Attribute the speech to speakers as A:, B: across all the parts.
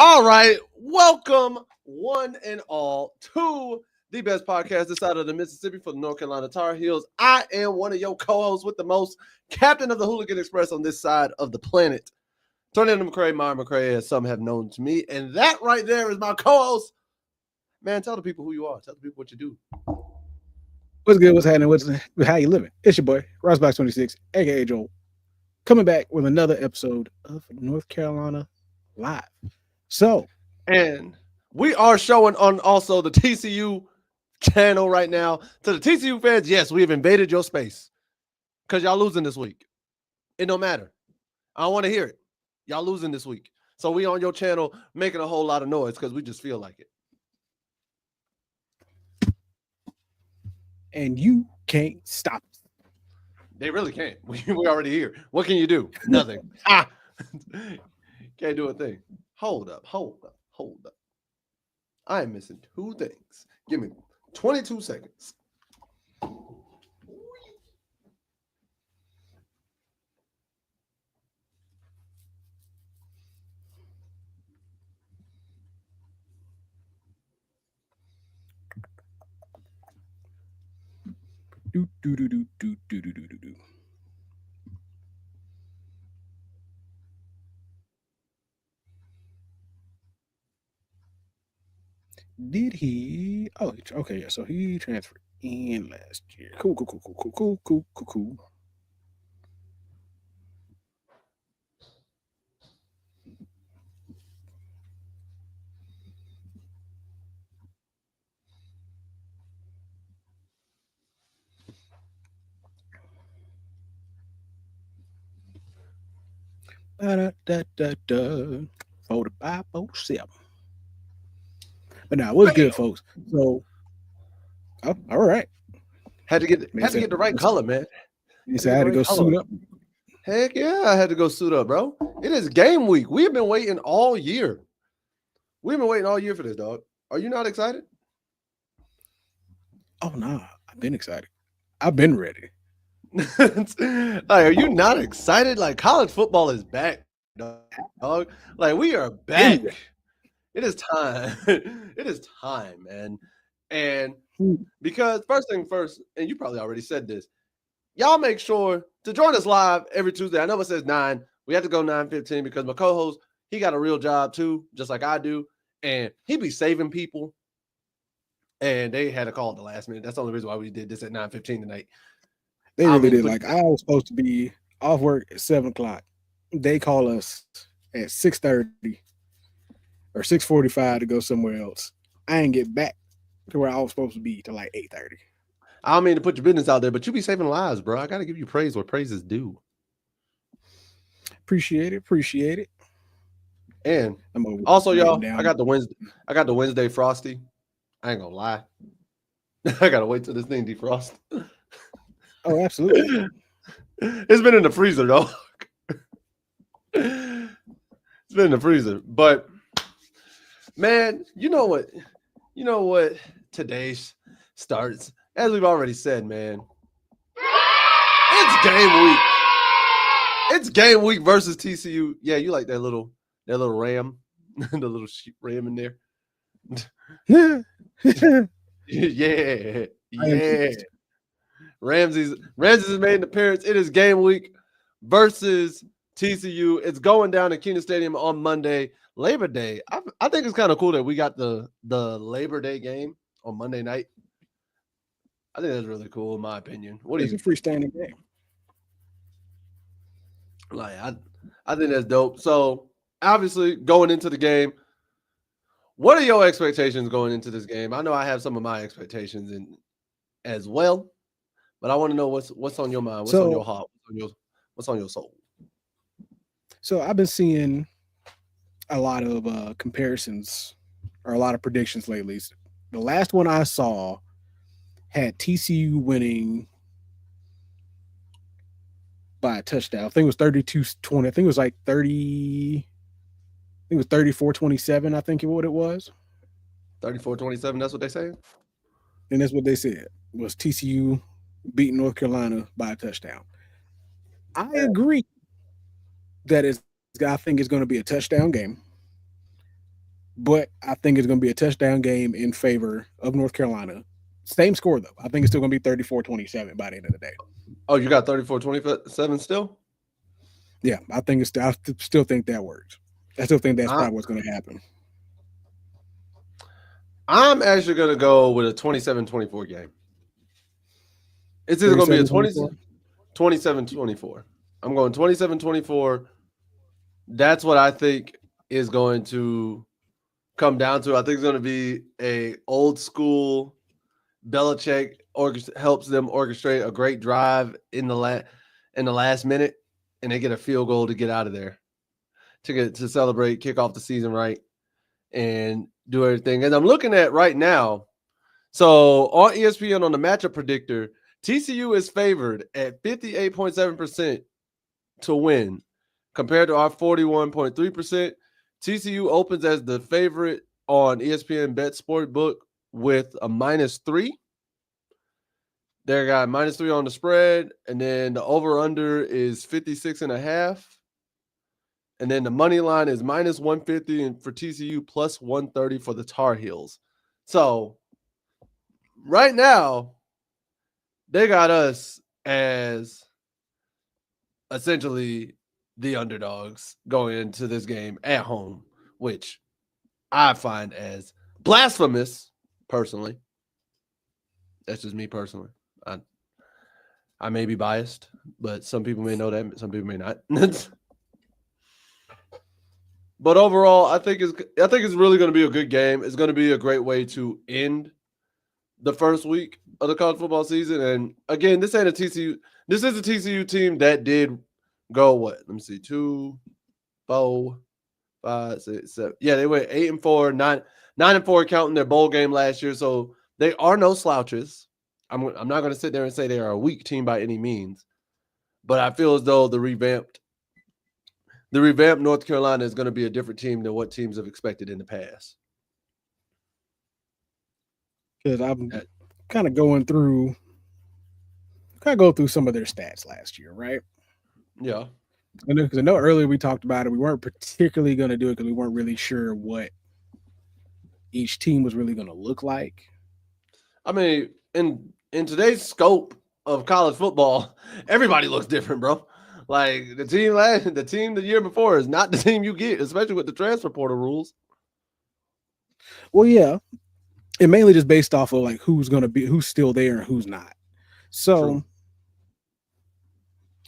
A: All right, welcome one and all to the best podcast this side of the Mississippi for the North Carolina Tar Heels. I am one of your co-hosts with the most, captain of the Hooligan Express on this side of the planet. Tornado McCray, Myron McCray, as some have known to me, and that right there is my co-host. Man, tell the people who you are. Tell the people what you do.
B: What's good? What's happening? How you living? It's your boy, Rossbox26, aka Joel, coming back with another episode of North Carolina Live. So,
A: and we are showing on also the TCU channel right now. To the TCU fans, yes, we have invaded your space because y'all losing this week. It don't matter. I don't want to hear it. Y'all losing this week. So we on your channel making a whole lot of noise because we just feel like it.
B: And you can't stop us.
A: They really can't. We already here. What can you do? Nothing. Can't do a thing. Hold up. I am missing two things. Give me 22 seconds.
B: Do. Did he? Oh, okay. Yeah. So he transferred in last year. Cool. Da. 4507. But now, what's good, folks? So, all right.
A: Had to get the right color, man.
B: You said I had to go suit up.
A: Heck yeah, I had to go suit up, bro. It is game week. We have been waiting all year. We've been waiting all year for this, dog. Are you not excited?
B: Oh, nah. I've been excited. I've been ready.
A: Like, are you not excited? Like, college football is back, dog. Like, we are back. It is time. It is time, man. And because first thing first, and you probably already said this, y'all make sure to join us live every Tuesday. I know it says 9. We have to go 9:15 because my co-host, he got a real job too, just like I do. And he be saving people. And they had a call at the last minute. That's the only reason why we did this at 9:15 tonight.
B: They really did. Like, I was supposed to be off work at 7 o'clock. They call us at 6:30 or 6:45 to go somewhere else. I ain't get back to where I was supposed to be till like 8:30.
A: I don't mean to put your business out there, but you be saving lives, bro. I got to give you praise where praise is due.
B: Appreciate it.
A: And also, y'all, I got the Wednesday Frosty. I ain't gonna lie. I gotta wait till this thing defrosts.
B: Oh, absolutely.
A: It's been in the freezer, though. It's been in the freezer. But man, you know what today starts? As we've already said, man. It's game week. It's game week versus TCU. Yeah, you like that little ram, the little sheep ram in there. yeah. Ramses has made an appearance. It is game week versus TCU. It's going down at Keenan Stadium on Monday, Labor Day. I think it's kind of cool that we got the Labor Day game on Monday night. I think that's really cool, in my opinion.
B: It's a freestanding game.
A: Like, I think that's dope. So obviously, going into the game, What are your expectations going into this game? I know I have some of my expectations in as well, but I want to know what's on your mind, what's on your
B: So,
A: heart, what's on your soul.
B: so I've been seeing a lot of comparisons or a lot of predictions lately. The last one I saw had TCU winning by a touchdown. I think it was 32-20. I think it was like 30. I think it was 34-27. I think what it was.
A: 34-27, that's what they say.
B: And that's what they said was TCU beating North Carolina by a touchdown. I agree that I think it's going to be a touchdown game, but I think it's going to be a touchdown game in favor of North Carolina. Same score though. I think it's still going to be 34-27 by the end of the day.
A: Oh, you got 34-27 still?
B: Yeah, I think it's. I still think that works. I still think that's
A: I,
B: probably what's going to happen.
A: I'm actually going to go with a 27-24 game. It's either going to be a
B: 27-24.
A: 27-24. I'm going 27-24. That's what I think is going to come down to. I think it's going to be a old school Belichick helps them orchestrate a great drive in the last minute, and they get a field goal to get out of there to celebrate, kick off the season right, and do everything. And I'm looking at right now. So on ESPN on the matchup predictor, TCU is favored at 58.7% to win compared to our 41.3%. TCU opens as the favorite on ESPN Bet Sportbook with a -3. They got -3 on the spread, and then the over-under is 56.5. And then the money line is -150 and for TCU, +130 for the Tar Heels. So right now, they got us as essentially the underdogs going into this game at home, which I find as blasphemous personally. That's just me personally. I may be biased, but some people may know that, some people may not. But overall, I think it's really going to be a good game. It's going to be a great way to end the first week of the college football season. And again, this ain't a TCU. This is a TCU team that did go what? Let me see, 2, 4, 5, 6, 7. Yeah, they went 8-4, 9-4, counting their bowl game last year. So they are no slouches. I'm not going to sit there and say they are a weak team by any means, but I feel as though the revamped North Carolina is going to be a different team than what teams have expected in the past.
B: Because I'm kind of going through some of their stats last year, right?
A: Yeah.
B: Because I know earlier we talked about it. We weren't particularly going to do it because we weren't really sure what each team was really going to look like.
A: I mean, in today's scope of college football, everybody looks different, bro. Like the team the year before is not the team you get, especially with the transfer portal rules.
B: Well, yeah, and mainly just based off of like who's still there and who's not. So
A: True.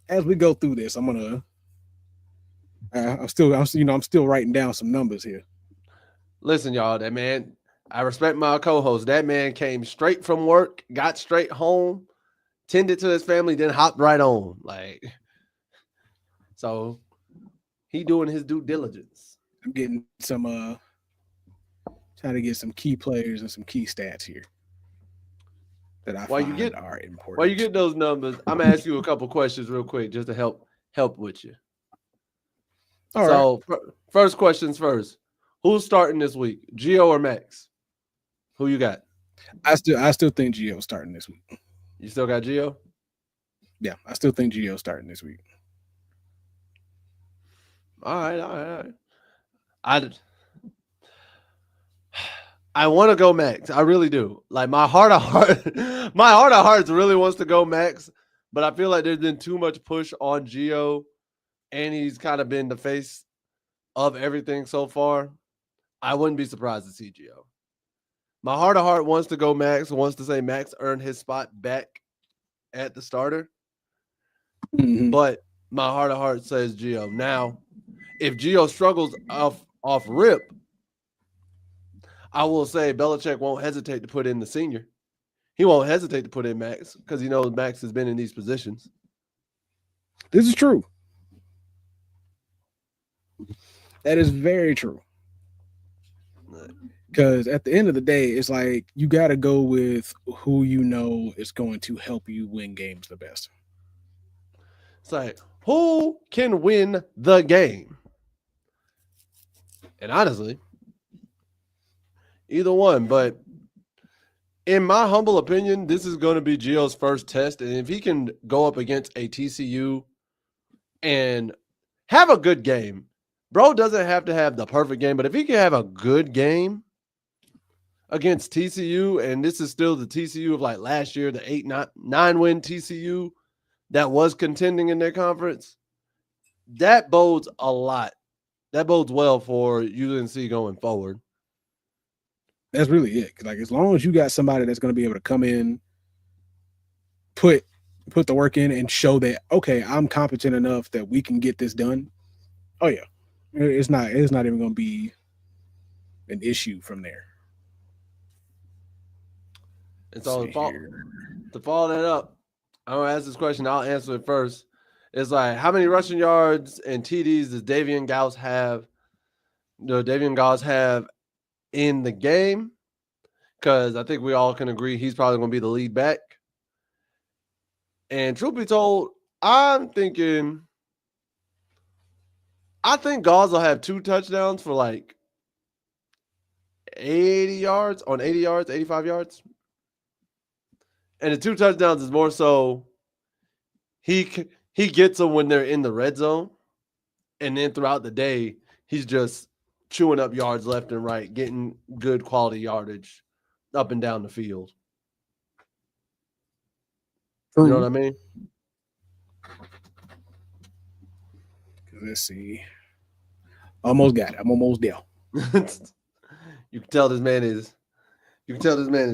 B: as we go through this, I'm still writing down some numbers here.
A: Listen, y'all, that man, I respect my co-host. That man came straight from work, got straight home, tended to his family, then hopped right on. Like, so he doing his due diligence.
B: I'm getting some trying to get some key players and some key stats here that I find are important.
A: While you get those numbers, I'm gonna ask you a couple questions real quick just to help with you. All right. First questions first. Who's starting this week, Gio or Max? Who you got?
B: I still think Gio's starting this week.
A: You still got Gio?
B: Yeah, I still think Gio's starting this week.
A: All right. I want to go Max. I really do. Like my heart of hearts really wants to go Max, but I feel like there's been too much push on Gio, and he's kind of been the face of everything so far. I wouldn't be surprised to see Gio. My heart of heart wants to go Max, wants to say Max earned his spot back at the starter. Mm-hmm. But my heart of heart says Gio. Now, if Gio struggles off rip, I will say Belichick won't hesitate to put in the senior. He won't hesitate to put in Max because he knows Max has been in these positions.
B: This is true. That is very true. Because at the end of the day, it's like you got to go with who you know is going to help you win games the best.
A: It's like, who can win the game? And honestly, either one. But in my humble opinion, this is going to be Gio's first test. And if he can go up against a TCU and have a good game, bro doesn't have to have the perfect game, but if he can have a good game against TCU, and this is still the TCU of like last year, the 8-9 win TCU that was contending in their conference, that bodes a lot. That bodes well for UNC going forward.
B: That's really it. Like as long as you got somebody that's going to be able to come in, put the work in, and show that okay, I'm competent enough that we can get this done. Oh yeah, it's not even going to be an issue from there.
A: And so to follow that up, I'm gonna ask this question. I'll answer it first. It's like, how many rushing yards and TDs does Davian Gauss have? Davian Gauss have in the game? Because I think we all can agree he's probably going to be the lead back. And truth be told, I think Gauss will have 2 touchdowns for like 80 yards, 85 yards. And the 2 touchdowns is more so he gets them when they're in the red zone. And then throughout the day, he's just chewing up yards left and right, getting good quality yardage up and down the field. You know what I mean?
B: Let's see. Almost got it. I'm almost there.
A: You can tell this man is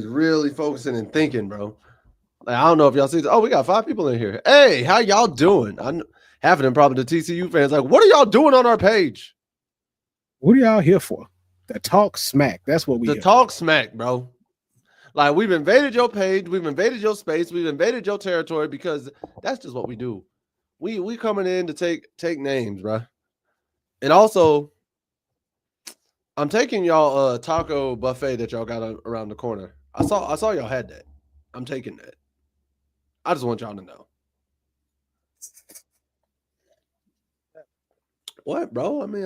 A: really focusing and thinking, bro. Like, I don't know if y'all see this. Oh, we got 5 people in here. Hey, how y'all doing? Half of them probably the TCU fans. Like, what are y'all doing on our page?
B: What are y'all here for? The talk smack. That's what we.
A: The talk smack, bro. Like, we've invaded your page, we've invaded your space, we've invaded your territory because that's just what we do. We coming in to take names, bro. And also, I'm taking y'all a taco buffet that y'all got around the corner. I saw y'all had that. I'm taking that. I just want y'all to know. What, bro? I mean,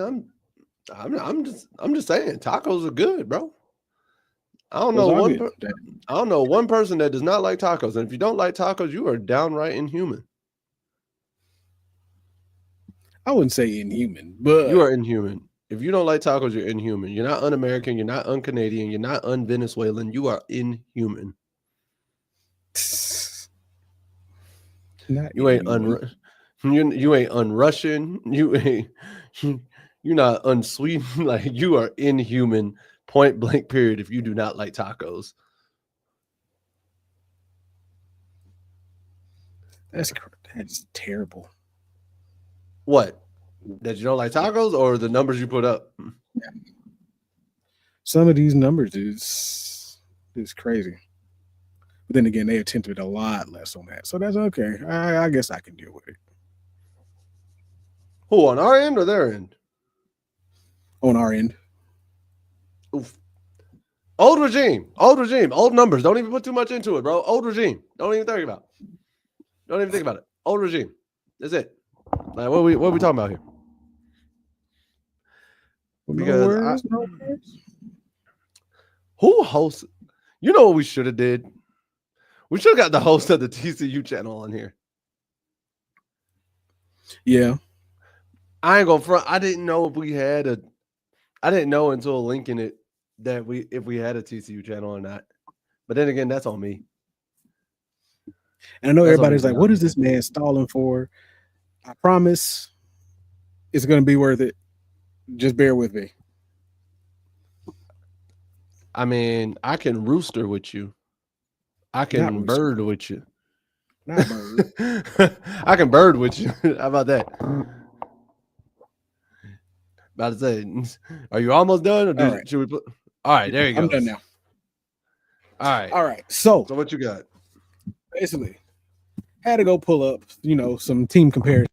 A: I'm just saying tacos are good, bro. I don't know one person that does not like tacos. And if you don't like tacos, you are downright inhuman.
B: I wouldn't say inhuman, but
A: you are inhuman. If you don't like tacos, you're inhuman. You're not un-American. You're not un-Canadian. You're not un-Venezuelan. You are inhuman. You ain't un-Russian. You're not unsweet. Like, you are inhuman. Point blank period. If you do not like tacos,
B: that's terrible.
A: What? That you don't like tacos, or the numbers you put up?
B: Some of these numbers is crazy. But then again, they attempted a lot less on that, so that's okay. I guess I can deal with it.
A: Who, on our end or their end?
B: On our end.
A: Oof. Old regime. Old numbers. Don't even put too much into it, bro. Old regime. Don't even think about it. Old regime. That's it. Like, what are we talking about here? Because who hosts? You know what we should have did? We should have got the host of the TCU channel on here.
B: Yeah.
A: I ain't gonna front. I didn't know I didn't know until linking it that if we had a TCU channel or not. But then again, that's on me.
B: And I know everybody's like, what is this man stalling for? I promise it's going to be worth it. Just bear with me.
A: I mean, I can rooster with you. I can bird with you.
B: Not bird.
A: I can bird with you. How about that? About to say, are you almost done? Or should we put? All right, there he
B: I'm done
A: goes.
B: now.
A: All
B: All right. So
A: what you got?
B: basically, had to go pull up, some team comparison.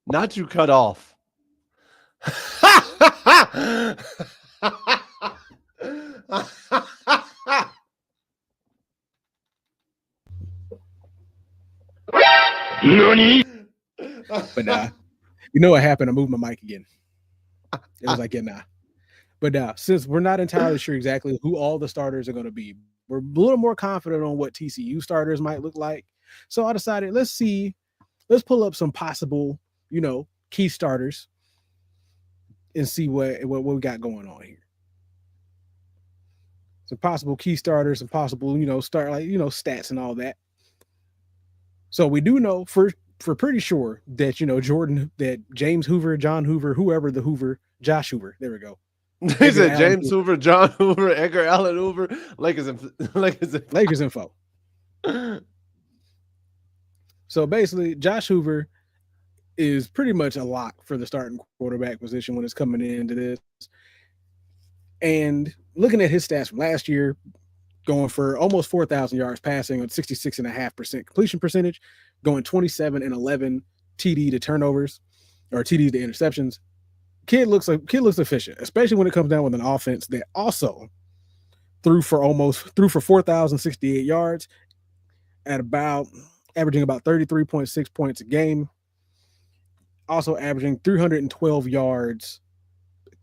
A: Not you cut off.
C: NANI?
B: But you know what happened? I moved my mic again. It was like, yeah, nah. But since we're not entirely sure exactly who all the starters are going to be, we're a little more confident on what TCU starters might look like. So I decided, let's pull up some possible, key starters and see what we got going on here. Some possible key starters and possible, stats and all that. So we do know for pretty sure that that James Hoover, John Hoover, whoever the Hoover, Josh Hoover, there we go.
A: He said James Hoover, John Hoover, Edgar Allan Hoover, Lakers
B: info. So basically, Josh Hoover is pretty much a lock for the starting quarterback position when it's coming into this. And looking at his stats from last year, going for almost 4,000 yards passing on 66.5% completion percentage, going 27 and 11 TD to turnovers or TD to interceptions. Kid looks efficient, especially when it comes down with an offense that also threw for 4,068 yards at averaging about 33.6 points a game. Also averaging 312 yards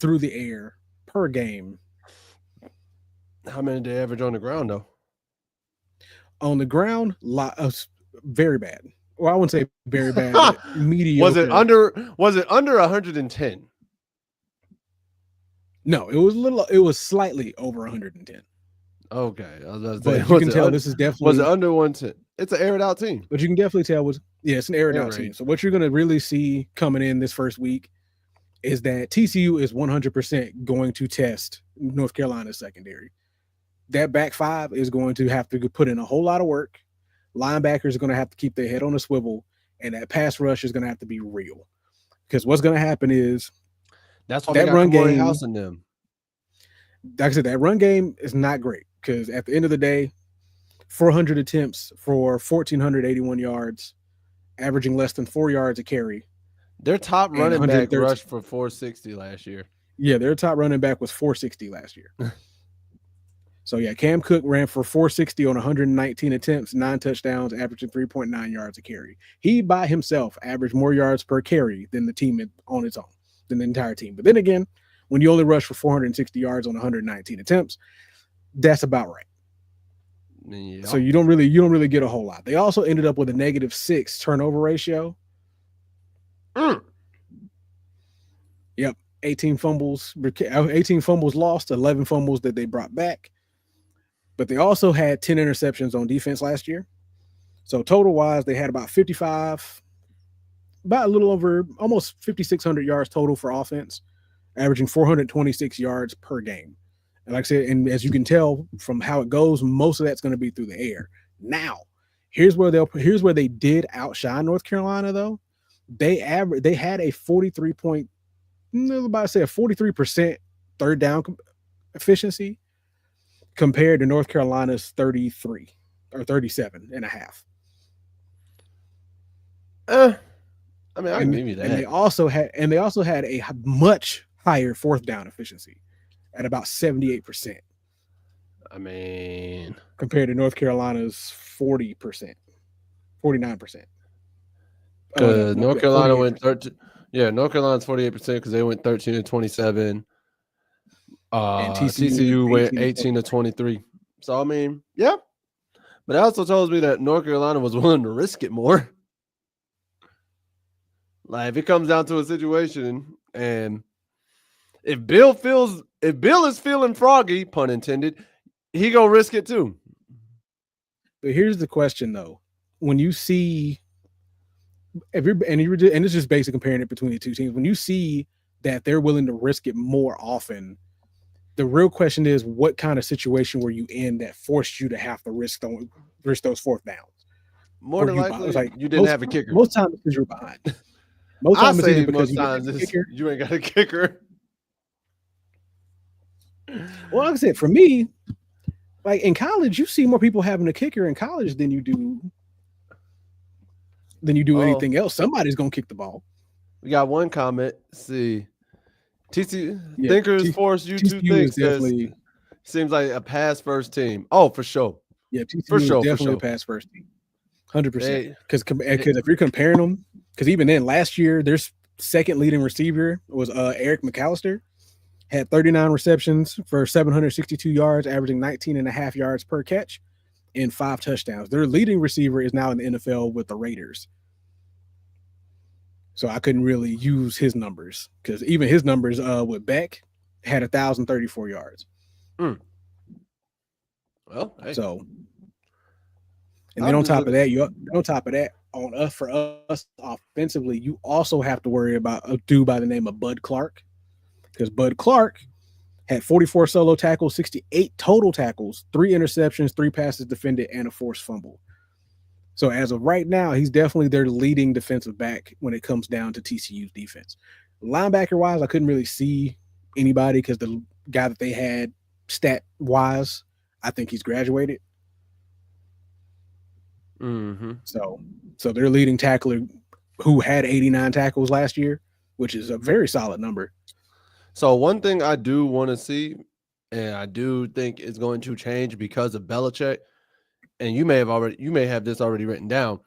B: through the air per game.
A: How many did they average on the ground, though?
B: On the ground, very bad. Well, I wouldn't say very bad, but mediocre.
A: Was it under 110?
B: No, it was slightly over 110.
A: Okay. I was about to
B: say,
A: but
B: you can tell this is definitely...
A: Was it under 110? It's an aired out team.
B: But you can definitely tell it's an aired out team. So what you're going to really see coming in this first week is that TCU is 100% going to test North Carolina's secondary. That back five is going to have to put in a whole lot of work. Linebackers are going to have to keep their head on a swivel, and that pass rush is going to have to be real. Because what's going to happen is
A: that's why that run game house in them.
B: Like I said, that run game is not great because at the end of the day, 400 attempts for 1,481 yards, averaging less than 4 yards a carry.
A: Their top running back rushed for 460 last year.
B: Yeah, their top running back was 460 last year. So, yeah, Cam Cook ran for 460 on 119 attempts, 9 touchdowns, averaging 3.9 yards a carry. He, by himself, averaged more yards per carry than the team on its own, than the entire team. But then again, when you only rush for 460 yards on 119 attempts, that's about right. Yeah. So you don't really get a whole lot. They also ended up with a -6 turnover ratio. Yep, 18 fumbles lost, 11 fumbles that they brought back. But they also had 10 interceptions on defense last year. So total-wise, they had about a little over, almost 5,600 yards total for offense, averaging 426 yards per game. And like I said, and as you can tell from how it goes, most of that's going to be through the air. Now, here's where they did outshine North Carolina, though. They had a 43% third down efficiency compared to North Carolina's 33 or 37 and a half.
A: I can give you that.
B: And they also had a much higher fourth down efficiency at about 78%.
A: I mean,
B: compared to North Carolina's 49%.
A: Because North Carolina went 13. Yeah, North Carolina's 48% because they went 13 to 27. And TCU went 18 to 23. So I mean, yeah. But it also tells me that North Carolina was willing to risk it more. Like if it comes down to a situation, and if Bill is feeling froggy, pun intended, he gonna risk it too.
B: But here's the question though: when you see, and it's just basically comparing it between the two teams, when you see that they're willing to risk it more often, the real question is, what kind of situation were you in that forced you to have to risk those fourth downs?
A: More than likely,
B: like
A: you didn't have a kicker.
B: Most times because you're behind. Most
A: I
B: times it's either
A: say
B: because
A: most
B: you didn't
A: times
B: have a
A: is
B: kicker.
A: you ain't got a kicker.
B: Well, like I said, for me, like in college, you see more people having a kicker in college than you do
A: Oh,
B: anything else. Somebody's gonna kick the ball.
A: we got one comment. Let's see, TC
B: Yeah,
A: Thinkers Force YouTube
B: TCU is
A: Think says
B: definitely
A: seems like a pass first team. Oh, for sure,
B: yeah,
A: for
B: TCU is
A: sure, for
B: definitely a
A: sure.
B: pass first team, 100%.
A: They,
B: Because if you're comparing them, because even then last year their second leading receiver was Eric McAllister, had 39 receptions for 762 yards, averaging 19 and a half yards per catch, and 5 touchdowns. Their leading receiver is now in the NFL with the Raiders. So I couldn't really use his numbers because even his numbers with Beck had 1,034 yards.
A: mm, well, hey,
B: So, and then
A: I'm
B: on
A: just
B: top of
A: looking.
B: that, on us for us offensively, you also have to worry about a dude by the name of Bud Clark because Bud Clark had 44 solo tackles, 68 total tackles, 3 interceptions, 3 passes defended, and a forced fumble. So as of right now, he's definitely their leading defensive back when it comes down to TCU's defense. Linebacker wise, I couldn't really see anybody because the guy that they had stat wise, I think he's graduated.
A: Mm-hmm.
B: So their leading tackler who had 89 tackles last year, which is a very solid number.
A: So one thing I do want to see, and I do think is going to change because of Belichick, and you may have this already written down,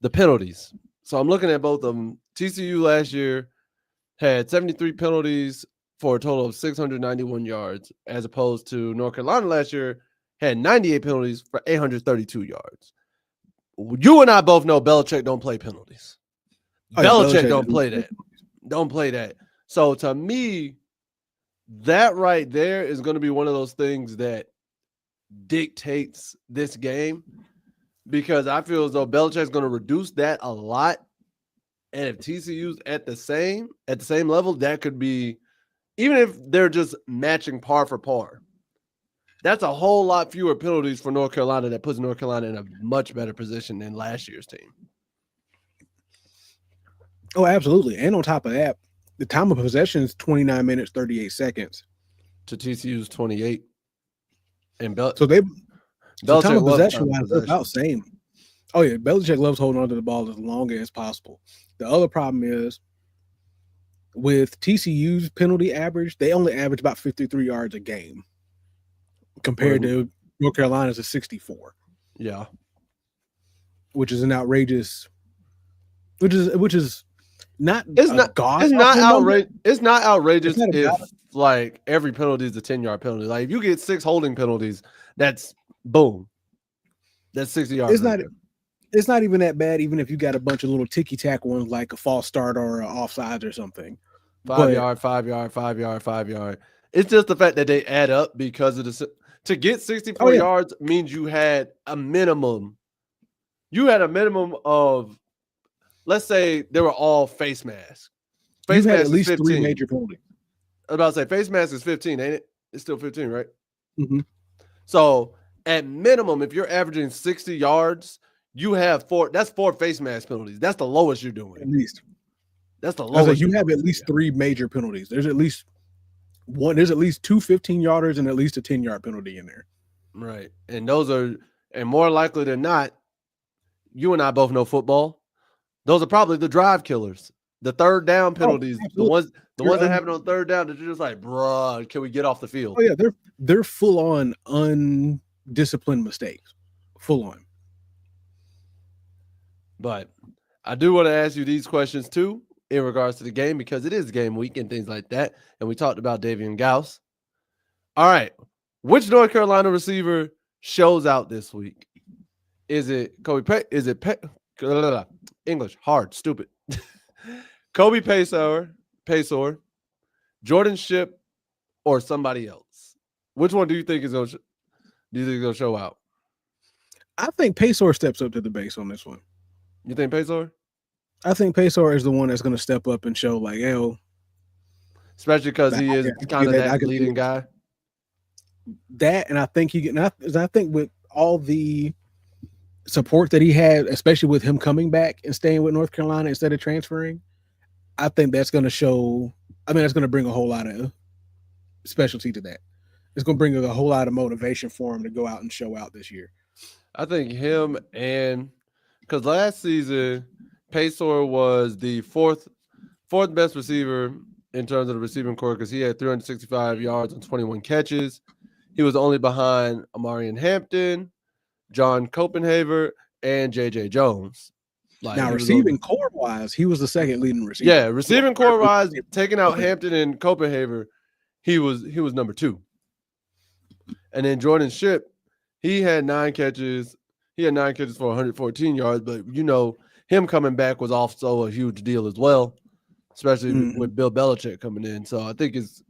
A: the penalties. So I'm looking at both of them. TCU last year had 73 penalties for a total of 691 yards, as opposed to North Carolina last year had 98 penalties for 832 yards. You and I both know Belichick don't play penalties.
B: Oh yeah,
A: Belichick
B: Belichick
A: don't play that. Don't play that. So to me, that right there is going to be one of those things that dictates this game because I feel as though Belichick's going to reduce that a lot. And if TCU's at the same level, that could be, even if they're just matching par for par, that's a whole lot fewer penalties for North Carolina that puts North Carolina in a much better position than last year's team.
B: Oh, absolutely. And on top of that, the time of possession is 29 minutes, 38 seconds.
A: To TCU's 28. And
B: So time
A: Belichick
B: of
A: loves
B: possession
A: time
B: wise,
A: of
B: they're
A: possession.
B: about same. Oh yeah, Belichick loves holding onto the ball as long as possible. The other problem is with TCU's penalty average, they only average about 53 yards a game compared to North Carolina's at 64.
A: Yeah.
B: Which is an outrageous which is not
A: It's not outrageous. It's not outrageous if like every penalty is a 10-yard penalty. Like if you get 6 holding penalties, that's boom. That's 60 yards.
B: It's not even that bad, even if you got a bunch of little ticky-tack ones like a false start or an offsides or something.
A: 5-yard, 5-yard, 5-yard, 5-yard. It's just the fact that they add up because of the to get 64 yards means you had a minimum. You had a minimum of, let's say they were all face masks.
B: Face mask at least 15. 3 major penalties.
A: I was about to say face mask is 15, ain't it? It's still 15, right?
B: Mm-hmm.
A: So at minimum, if you're averaging 60 yards, you have 4. That's 4 face mask penalties. That's the lowest you're doing.
B: At least.
A: That's the lowest.
B: You have at least 3 major penalties. There's at least 2 15-yarders and at least a 10-yard penalty in there.
A: Right. And those are, and more likely than not, you and I both know football. Those are probably the drive killers. The third down penalties, the ones that happen on third down that you're just like, bruh, can we get off the field?
B: Oh yeah, they're full on undisciplined mistakes. Full on.
A: But I do want to ask you these questions too in regards to the game because it is game week and things like that. And we talked about Davian Gauss. All right. Which North Carolina receiver shows out this week? Is it Kobe Pay? Is it English? Hard. Stupid. Kobe Paysor, Jordan Ship, or somebody else? Which one do you think is going to show out?
B: I think Paysor steps up to the base on this one.
A: You think Paysor?
B: I think Paysor is the one that's going to step up and show like, yo.
A: Especially because he is kind of that leading guy.
B: That, and I think I think with all the support that he had, especially with him coming back and staying with North Carolina instead of transferring, I think that's going to show. I mean, that's going to bring a whole lot of specialty to that. It's going to bring a whole lot of motivation for him to go out and show out this year.
A: I think him and because last season, Paysor was the fourth best receiver in terms of the receiving core because he had 365 yards and 21 catches. He was only behind Amarian Hampton, John Copenhaver, and J.J. Jones.
B: Like now, receiving core wise, he was the second leading receiver.
A: Yeah, receiving core wise, taking out Hampton and Copenhaver, he was number 2. And then Jordan Shipp, he had 9 catches. He had 9 catches for 114 yards, but him coming back was also a huge deal as well, especially with Bill Belichick coming in. So I think it's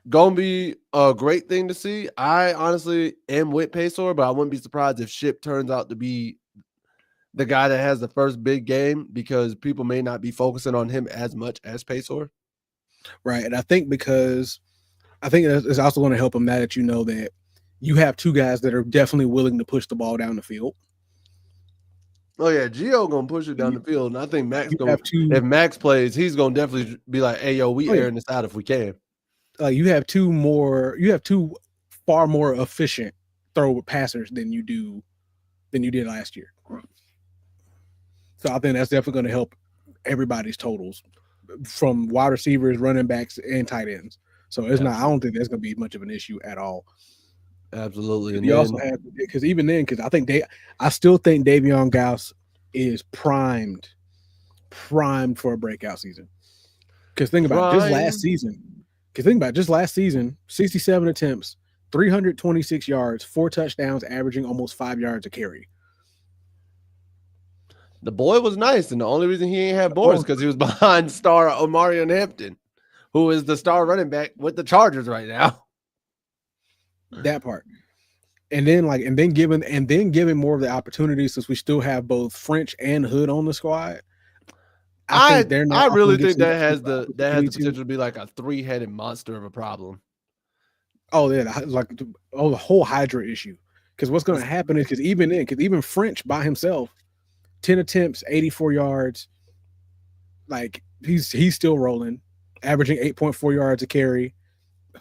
A: going to be a great thing to see. I honestly am with Paysor, but I wouldn't be surprised if Shipp turns out to be the guy that has the first big game because people may not be focusing on him as much as Paysor.
B: Right. And I think it's also going to help him now that that you have 2 guys that are definitely willing to push the ball down the field.
A: Oh yeah, Gio gonna push it down the field, and I think Max if Max plays, he's gonna definitely be like, "Hey, yo, we airing this out if we can."
B: You have 2 far more efficient throw passers than you did last year. So I think that's definitely going to help everybody's totals from wide receivers, running backs, and tight ends. So it's not. I don't think that's going to be much of an issue at all.
A: Absolutely. And
B: you also have because even then, because I still think Davion Gauss is primed for a breakout season. Because think about just last season. 67 attempts, 326 yards, 4 touchdowns, averaging almost 5 yards a carry.
A: The boy was nice, and the only reason he ain't had more is because he was behind star Omarion Hampton, who is the star running back with the Chargers right now.
B: That part. And then giving more of the opportunity since we still have both French and Hood on the squad.
A: I really think that has the potential to be like a 3-headed monster of a problem.
B: Oh yeah, the whole Hydra issue. Because what's going to happen is because even French by himself, 10 attempts, 84 yards. Like he's still rolling, averaging 8.4 yards a carry.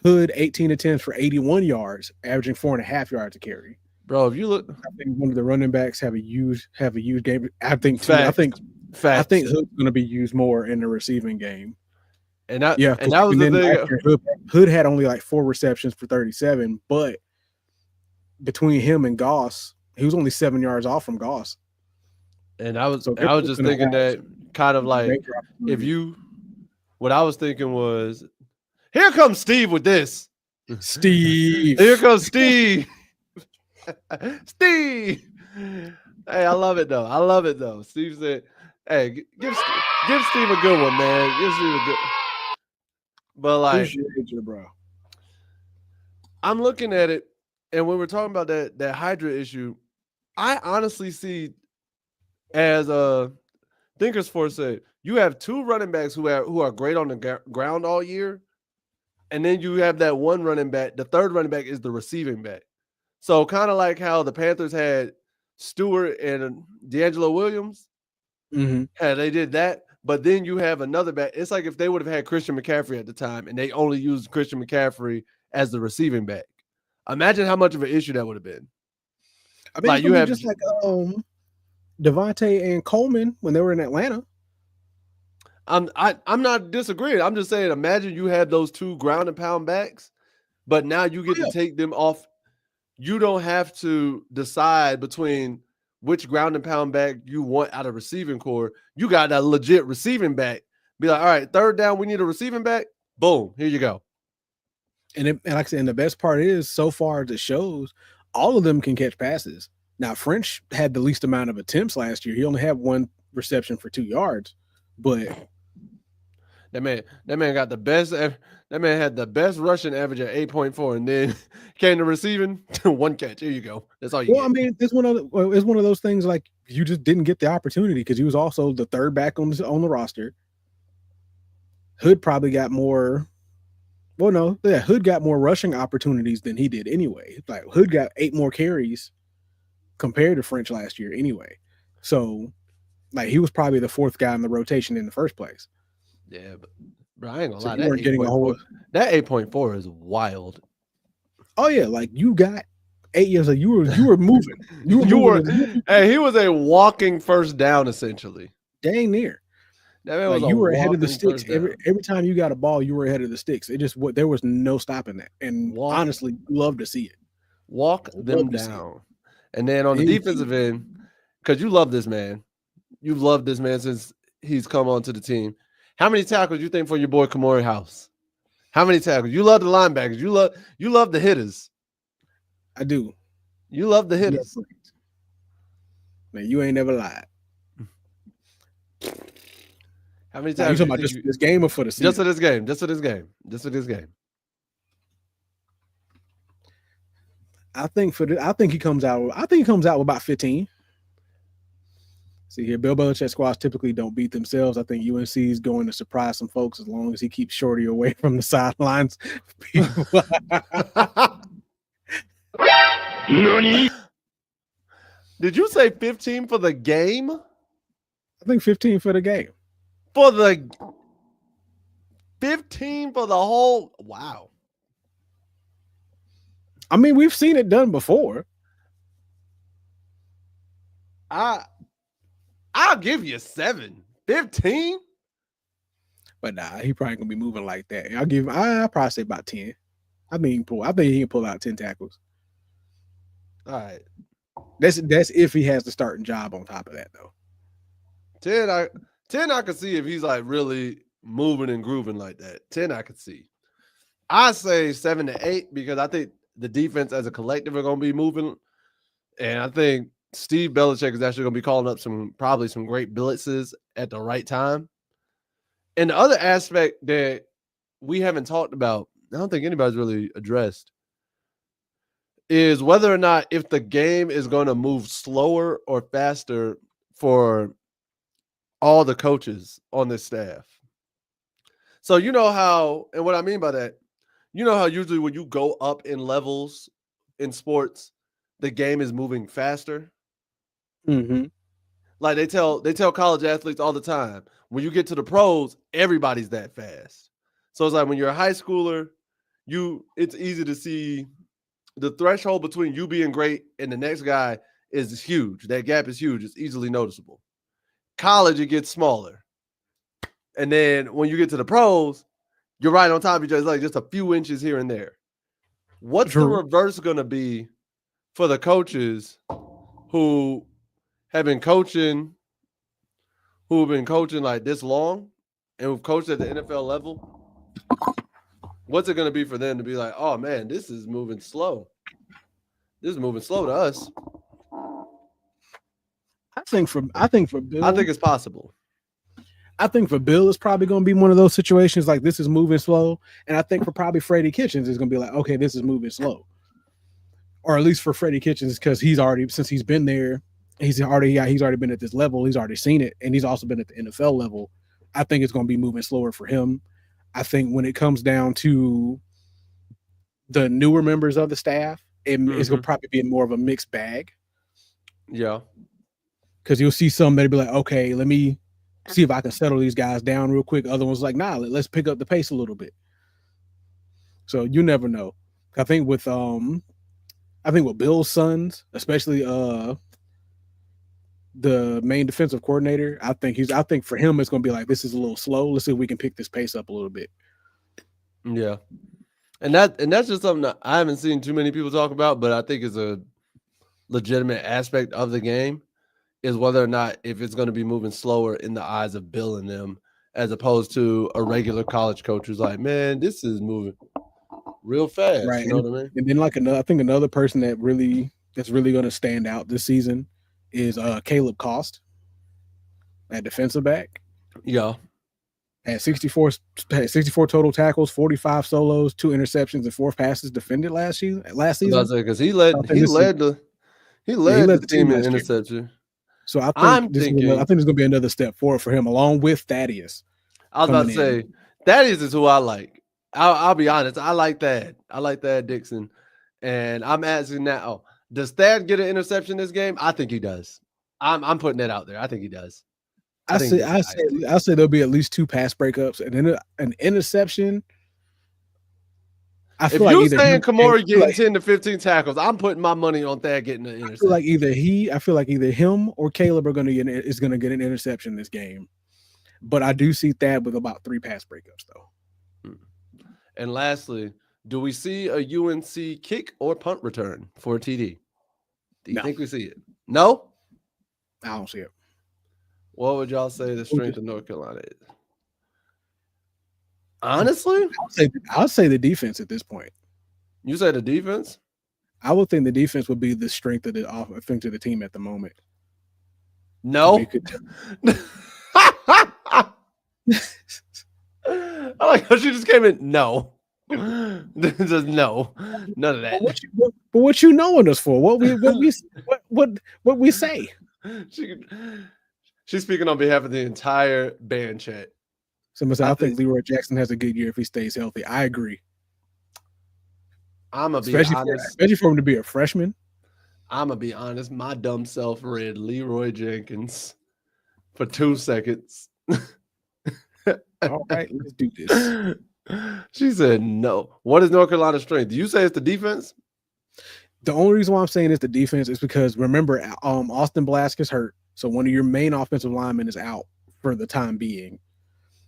B: Hood 18 attempts for 81 yards, averaging 4.5 yards a carry.
A: Bro, if you look,
B: I think one of the running backs have a huge game. I think Hood's going to be used more in the receiving game.
A: And that was the thing.
B: Hood had only like 4 receptions for 37, but between him and Goss, he was only 7 yards off from Goss.
A: And I was just thinking that kind of like what I was thinking was, here comes Steve with this.
B: Steve.
A: Here comes Steve. Steve. Hey, I love it though. Steve said, "Hey, give Steve a good one, man. Give Steve a good." But like,
B: appreciate you, bro.
A: I'm looking at it, and when we're talking about that Hydra issue, I honestly see, as Thinkers Force said, you have 2 running backs who are great on the ground all year, and then you have that one running back. The third running back is the receiving back. So kind of like how the Panthers had Stewart and D'Angelo Williams.
B: Mm-hmm.
A: Yeah, they did that. But then you have another back. It's like if they would have had Christian McCaffrey at the time and they only used Christian McCaffrey as the receiving back. Imagine how much of an issue that would have been.
B: I mean, like you have just like Devontae and Coleman when they were in Atlanta.
A: I'm not disagreeing. I'm just saying, imagine you had those 2 ground and pound backs, but now you get to take them off. You don't have to decide between which ground and pound back you want out of receiving core. You got a legit receiving back. Be like, all right, 3rd down, we need a receiving back. Boom, here you go.
B: And like I said, and the best part is, so far as it shows, all of them can catch passes. Now, French had the least amount of attempts last year. He only had 1 reception for 2 yards, but
A: that man got the best. That man had the best rushing average at 8.4, and then came to receiving 1 catch. Here you go. That's all you get.
B: I mean, it's one of those things like you just didn't get the opportunity because he was also the 3rd back on the roster. Hood probably got more. Well, no, yeah, Hood got more rushing opportunities than he did anyway. Like Hood got 8 more carries compared to French last year anyway. So, like he was probably the 4th guy in the rotation in the first place.
A: Yeah, but bro, I ain't gonna
B: So
A: lie.
B: you weren't getting a whole.
A: That 8.4 is wild.
B: Oh yeah, like you got 8 years. You were moving. You were
A: You
B: moving.
A: were, hey, he was a walking first down essentially.
B: Dang near.
A: That man
B: Like
A: was a
B: you were ahead of the
A: walking
B: sticks
A: first
B: every
A: down.
B: time you got a ball. You were ahead of the sticks. It just there was no stopping that. And honestly, love to see it.
A: Walk them down. And then on the defensive end, because you love this man. You've loved this man since he's come onto the team. How many tackles you think for your boy Kamori House? How many tackles? You love the linebackers. You love the hitters.
B: I do.
A: You love the hitters.
B: Man, you ain't never lied.
A: How many
B: Now, you
A: times
B: talking about just this game or for the season?
A: Just for this game. Just for this game. Just for this game.
B: I think he comes out with about 15. See here, Bill Belichick squads typically don't beat themselves. I think UNC is going to surprise some folks as long as he keeps Shorty away from the sidelines.
A: Did you say 15 for the game?
B: I think 15 for the game.
A: For the 15 for the whole. Wow.
B: I mean, we've seen it done before.
A: I'll give you 7. 15?
B: But nah, he probably gonna be moving like that. I'll probably say about 10. I think he can pull out 10 tackles.
A: All right.
B: That's if he has the starting job on top of that though.
A: 10 I could see if he's like really moving and grooving like that. 10 I could see. I say 7 to 8 because I think the defense as a collective are going to be moving. And I think Steve Belichick is actually going to be calling up probably some great blitzes at the right time. And the other aspect that we haven't talked about, I don't think anybody's really addressed, is whether or not if the game is going to move slower or faster for all the coaches on this staff. So you know how, and what I mean by that, you know how usually when you go up in levels in sports, the game is moving faster.
B: Mm-hmm.
A: Like they tell college athletes all the time, when you get to the pros, everybody's that fast. So it's like when you're a high schooler, it's easy to see the threshold between you being great and the next guy is huge. That gap is huge. It's easily noticeable. College, it gets smaller. And then when you get to the pros, you're right on top of each other. It's like just a few inches here and there. What's the reverse going to be for the coaches who have been coaching like this long and who've coached at the NFL level? What's it going to be for them to be like, oh man, this is moving slow. This is moving slow to us.
B: I think for Bill,
A: I think it's possible.
B: I think for Bill, it's probably going to be one of those situations like this is moving slow. And I think for probably Freddie Kitchens, it's going to be like, okay, this is moving slow. Or at least for Freddie Kitchens, because since he's been there, he's already been at this level. He's already seen it. And he's also been at the NFL level. I think it's going to be moving slower for him. I think when it comes down to the newer members of the staff, it's going to probably be more of a mixed bag.
A: Yeah.
B: Because you'll see some that'll be like, okay, let me see if I can settle these guys down real quick. Other ones like, nah, let's pick up the pace a little bit. So you never know. I think with Bill's sons, especially the main defensive coordinator, I think for him it's gonna be like, this is a little slow. Let's see if we can pick this pace up a little bit.
A: Yeah. And that's just something that I haven't seen too many people talk about, but I think is a legitimate aspect of the game. Is whether or not if it's going to be moving slower in the eyes of Bill and them, as opposed to a regular college coach who's like, man, this is moving real fast.
B: Right.
A: You know what I mean?
B: And then I think another person that's really going to stand out this season is Caleb Cost at defensive back.
A: Yeah.
B: Had 64 total tackles, 45 solos, 2 interceptions, and 4 passes defended last season.
A: Because he led the team in interception.
B: So I think there's going to be another step forward for him, along with Thaddeus.
A: I was about to say, Thaddeus is who I like. I'll be honest. I like Thad. I like Thad Dixon. And I'm asking now, does Thad get an interception this game? I think he does. I'm putting that out there. I think he does. I think this is icy.
B: I say there'll be at least 2 pass breakups and then an interception. I
A: If
B: feel like
A: you
B: either him
A: saying Kamari getting
B: like
A: 10 to 15 tackles, I'm putting my money on that getting an
B: I feel like
A: interception.
B: I feel like either him or Caleb are gonna get an interception this game. But I do see Thad with about 3 pass breakups though.
A: And lastly, do we see a UNC kick or punt return for TD? Do you
B: No,
A: think we see it? No?
B: I don't see it.
A: What would y'all say the strength of North Carolina is? Honestly?
B: I'll say the defense at this point.
A: You say the defense?
B: I would think the defense would be the strength of the team at the moment.
A: No. I like how she just came in. No. Just no. None of that.
B: But what you knowing us for? What we say?
A: She's speaking on behalf of the entire band chat.
B: Somebody said, I think Leroy Jackson has a good year if he stays healthy. I agree.
A: I'm gonna be honest.
B: Especially for him to be a freshman.
A: I'm gonna be honest. My dumb self read Leroy Jenkins for 2 seconds.
B: All right, let's do this.
A: She said no. What is North Carolina's strength? Do you say it's the defense?
B: The only reason why I'm saying it's the defense is because remember, Austin Blask is hurt, so one of your main offensive linemen is out for the time being.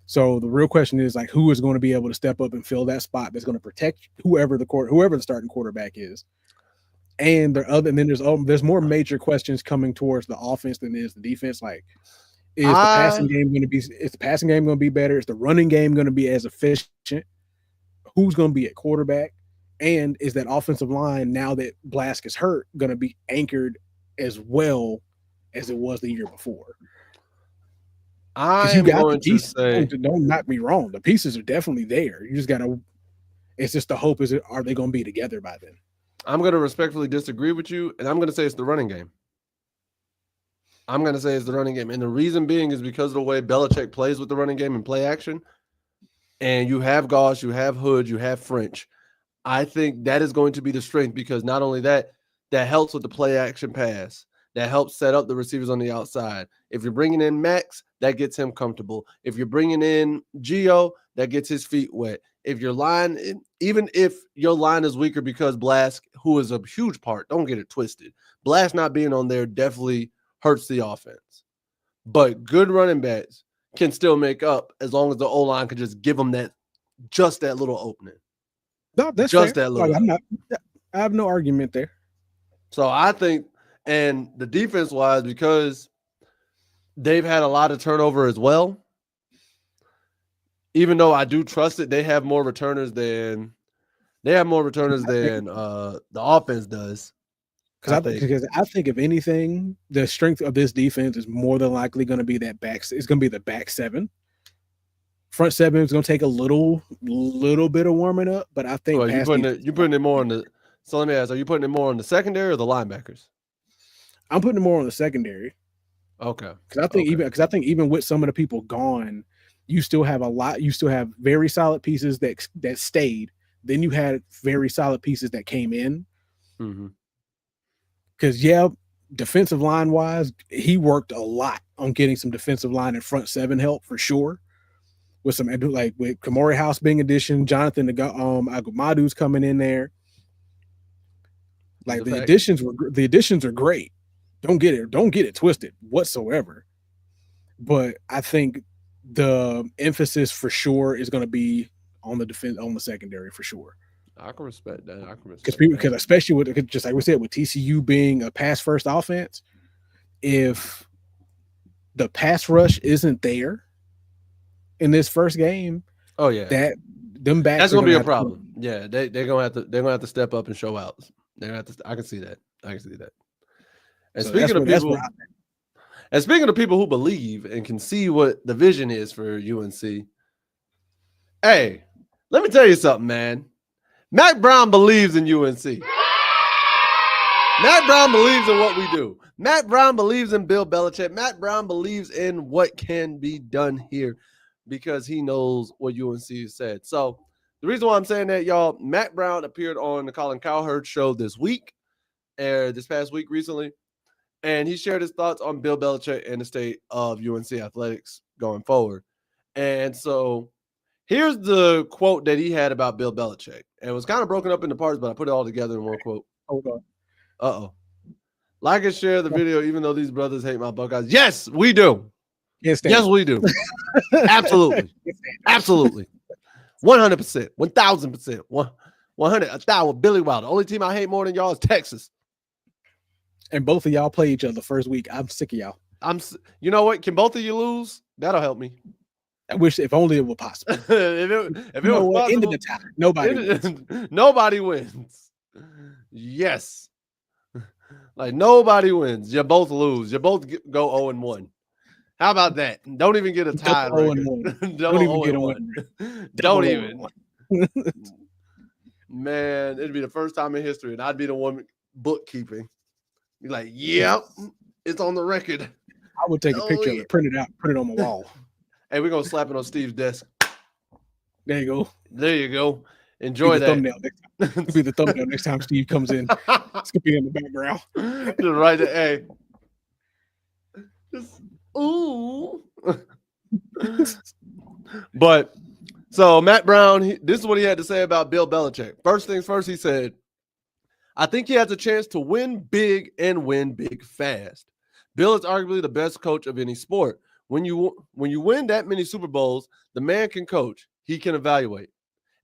B: So the real question is like, who is going to be able to step up and fill that spot that's going to protect whoever the starting quarterback is. And there's more major questions coming towards the offense than is the defense. Like, is the passing game going to be better? Is the running game going to be as efficient? Who's going to be at quarterback? And is that offensive line, now that Blask is hurt, going to be anchored as well as it was the year before?
A: I'm going to say,
B: don't knock me wrong. The pieces are definitely there. You just got to. It's just the hope is, are they going to be together by then?
A: I'm going to respectfully disagree with you, and I'm going to say it's the running game. And the reason being is because of the way Belichick plays with the running game and play action. And you have Goss, you have Hood, you have French. I think that is going to be the strength because not only that helps with the play action pass. That helps set up the receivers on the outside. If you're bringing in Max, that gets him comfortable. If you're bringing in Gio, that gets his feet wet. If your line, even if your line is weaker because Blask, who is a huge part, don't get it twisted. Blask not being on there definitely hurts the offense. But good running backs can still make up as long as the O-line can just give them that little opening.
B: No, that's
A: just
B: fair.
A: That little.
B: I have no argument there.
A: So I think, and the defense-wise, because they've had a lot of turnover as well, even though I do trust it, they have more returners than the offense does.
B: Because I think if anything, the strength of this defense is more than likely going to be that back. It's going to be the back seven. Front seven is going to take a little bit of warming up, but I think
A: you're putting it more on the. So let me ask: are you putting it more on the secondary or the linebackers?
B: I'm putting it more on the secondary.
A: Okay.
B: Because I think even with some of the people gone, you still have a lot. You still have very solid pieces that stayed. Then you had very solid pieces that came in.
A: Mm-hmm.
B: Because defensive line wise, he worked a lot on getting some defensive line and front seven help for sure. With Kamari House being addition, Jonathan Agumadu's coming in there. Like the additions are great. Don't get it twisted whatsoever. But I think the emphasis for sure is going to be on the defense, on the secondary for sure.
A: I can respect that.
B: Because especially with, just like we said, with TCU being a pass first offense, if the pass rush isn't there in this first game, that's going
A: to be a problem. Yeah, they're going to have to step up and show out. I can see that. And speaking of people who believe and can see what the vision is for UNC, hey, let me tell you something, man. Matt Brown believes in UNC. Matt Brown believes in what we do. Matt Brown believes in Bill Belichick. Matt Brown believes in what can be done here because he knows what UNC said. So the reason why I'm saying that, y'all, Matt Brown appeared on the Colin Cowherd show this past week recently. and he shared his thoughts on Bill Belichick and the state of UNC athletics going forward. And so here's the quote that he had about Bill Belichick. And it was kind of broken up into parts, but I put it all together in one quote.
B: Hold on.
A: Uh-oh. Like and share the video, even though these brothers hate my Buckeyes. Yes, we do. Yes, we do. Absolutely. Absolutely. 100%. 1,000%. 100. 1,000. Billy Wild. The only team I hate more than y'all is Texas.
B: And both of y'all play each other the first week. I'm sick of y'all.
A: You know what? Can both of you lose? That'll help me.
B: I wish if only it were possible.
A: if it was possible,
B: end of the time,
A: nobody wins. Yes. Like nobody wins. You both lose. You both go 0-1. How about that? Don't even get a tie.
B: Don't even get a win.
A: Don't even. Man, it'd be the first time in history, and I'd be the one bookkeeping. You're like, yep, it's on the record.
B: I would take a picture of it, print it out, put it on my wall.
A: Hey, we're gonna slap it on Steve's desk.
B: There you go.
A: There you go. Enjoy that.
B: It'll be the thumbnail next time Steve comes in. It's gonna be in the background.
A: Just right there. Hey. Just ooh. But so Matt Brown, this is what he had to say about Bill Belichick. First things first, he said, I think he has a chance to win big and win big fast. Bill is arguably the best coach of any sport. When you win that many Super Bowls, the man can coach. He can evaluate.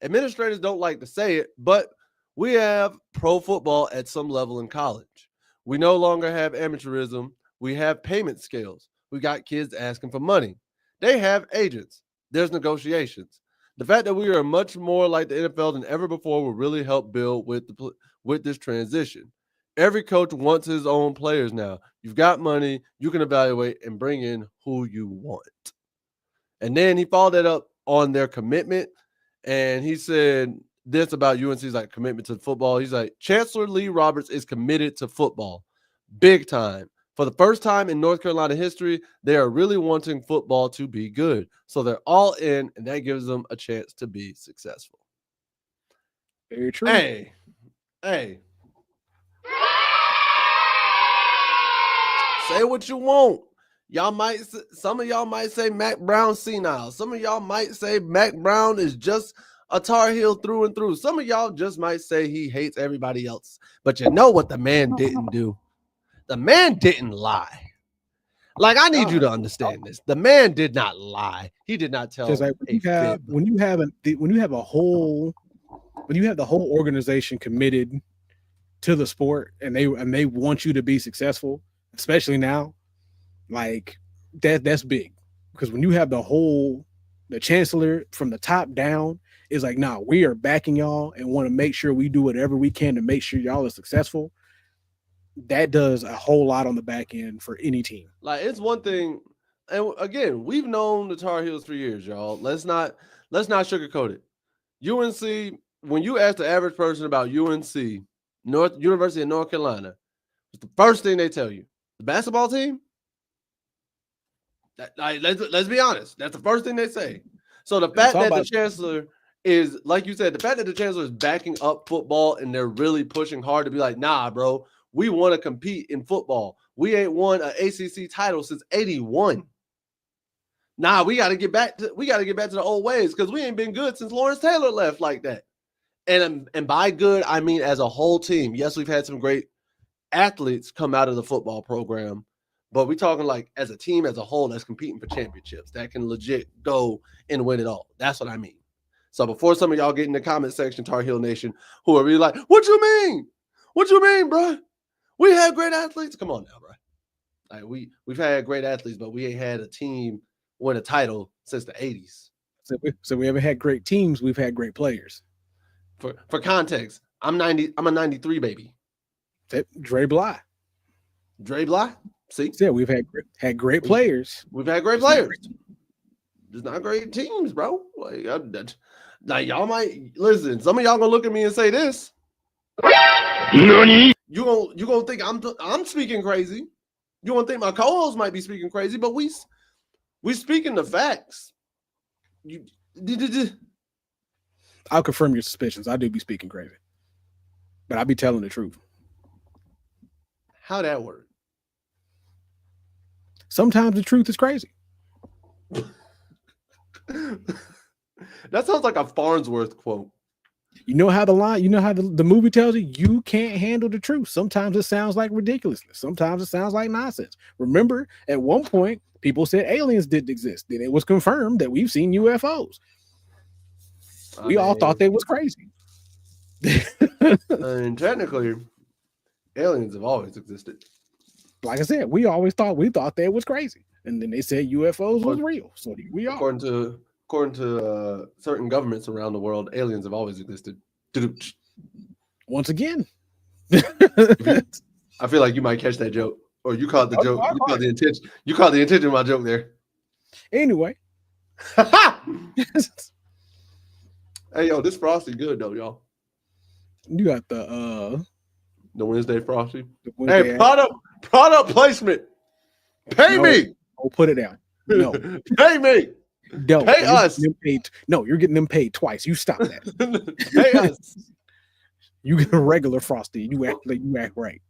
A: Administrators don't like to say it, but we have pro football at some level in college. We no longer have amateurism. We have payment scales. We got kids asking for money. They have agents. There's negotiations. The fact that we are much more like the NFL than ever before will really help Bill with this transition. Every coach wants his own players now. You've got money. You can evaluate and bring in who you want. And then he followed that up on their commitment. And he said this about UNC's like commitment to football. He's like, Chancellor Lee Roberts is committed to football. Big time. For the first time in North Carolina history, they are really wanting football to be good. So they're all in, and that gives them a chance to be successful.
B: Very true.
A: Hey. Say what you want. Some of y'all might say Mac Brown senile. Some of y'all might say Mac Brown is just a Tar Heel through and through. Some of y'all just might say he hates everybody else. But you know what the man didn't do? The man didn't lie. Like, I need you to understand this. The man did not lie. He did not tell.
B: Like when you have the whole organization committed to the sport and they want you to be successful, especially now, like that's big. Because when you have the chancellor from the top down is like, nah, we are backing y'all and want to make sure we do whatever we can to make sure y'all are successful. That does a whole lot on the back end for any team.
A: Like, it's one thing, and again, we've known the Tar Heels for years, y'all. Let's not sugarcoat it. UNC, when you ask the average person about UNC, University of North Carolina, it's the first thing they tell you. The basketball team? Let's be honest. That's the first thing they say. So the fact that the chancellor is, like you said, the fact that the chancellor is backing up football and they're really pushing hard to be like, nah, bro, we want to compete in football. We ain't won an ACC title since '81. Nah, we got to get back to the old ways because we ain't been good since Lawrence Taylor left like that. And by good, I mean as a whole team. Yes, we've had some great athletes come out of the football program, but we're talking like as a team as a whole that's competing for championships that can legit go and win it all. That's what I mean. So before some of y'all get in the comment section, Tar Heel Nation, who are really like, what you mean? What you mean, bro? We had great athletes. Come on now, bro. Like we've had great athletes, but we ain't had a team win a title since the 80s.
B: So we haven't had great teams. We've had great players.
A: For context, I'm a 93 baby.
B: Dre Bly.
A: See?
B: Yeah, we've had great players.
A: We've had great players. There's not great teams, bro. Like y'all might listen. Some of y'all gonna look at me and say this. You gonna think I'm speaking crazy. You gonna think my co-host might be speaking crazy, but we speaking the facts.
B: I'll confirm your suspicions. I do be speaking crazy, but I be telling the truth.
A: How that work?
B: Sometimes the truth is crazy.
A: That sounds like a Farnsworth quote.
B: You know how the movie tells you can't handle the truth. Sometimes it sounds like ridiculousness. Sometimes it sounds like nonsense. Remember, at one point, people said aliens didn't exist. Then it was confirmed that we've seen UFOs. We all thought they was crazy.
A: And technically, aliens have always existed.
B: Like I said, we thought that was crazy. And then they said UFOs was real. So here we are.
A: According to certain governments around the world, aliens have always existed.
B: Once again.
A: I feel like you might catch that joke. Or you caught the joke. You caught the intention. You caught the intention of my joke there.
B: Anyway.
A: Hey, yo, this Frosty good though, y'all.
B: You got the
A: Wednesday Frosty.
B: Wednesday
A: hey, product placement. Pay me.
B: Oh, put it down. No.
A: Pay me.
B: No.
A: Pay us.
B: You're getting them paid twice. You stop that.
A: Pay us.
B: You get a regular Frosty. You act right.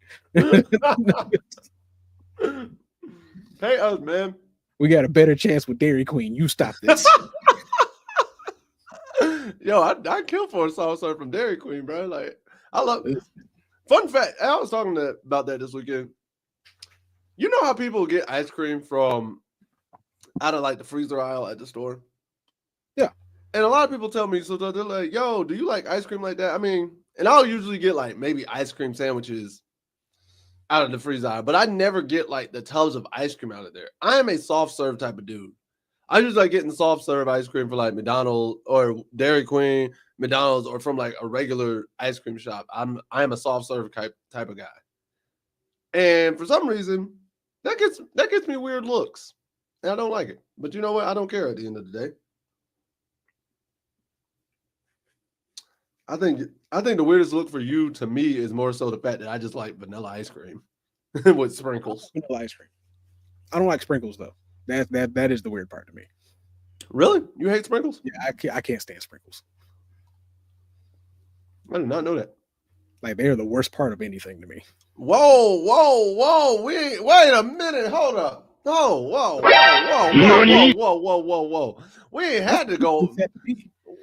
A: Pay us, man.
B: We got a better chance with Dairy Queen. You stop this.
A: Yo, I kill for a soft serve from Dairy Queen, bro. Like, I love it. Fun fact, I was talking about that this weekend. You know how people get ice cream from out of like the freezer aisle at the store?
B: Yeah.
A: And a lot of people tell me, so they're like, yo, do you like ice cream like that? I mean, and I'll usually get like maybe ice cream sandwiches out of the freezer aisle, but I never get like the tubs of ice cream out of there. I am a soft serve type of dude. I just like getting soft serve ice cream for like McDonald's or Dairy Queen, McDonald's, or from like a regular ice cream shop. I am a soft serve type of guy. And for some reason, that gets me weird looks. And I don't like it. But you know what? I don't care at the end of the day. I think the weirdest look for you to me is more so the fact that I just like vanilla ice cream with sprinkles.
B: Vanilla ice cream. I don't like sprinkles though. That is the weird part to me.
A: Really? You hate sprinkles?
B: Yeah, I can't stand sprinkles.
A: I did not know that.
B: Like, they're the worst part of anything to me.
A: Whoa. Wait a minute. Hold up. Whoa. We ain't had to go.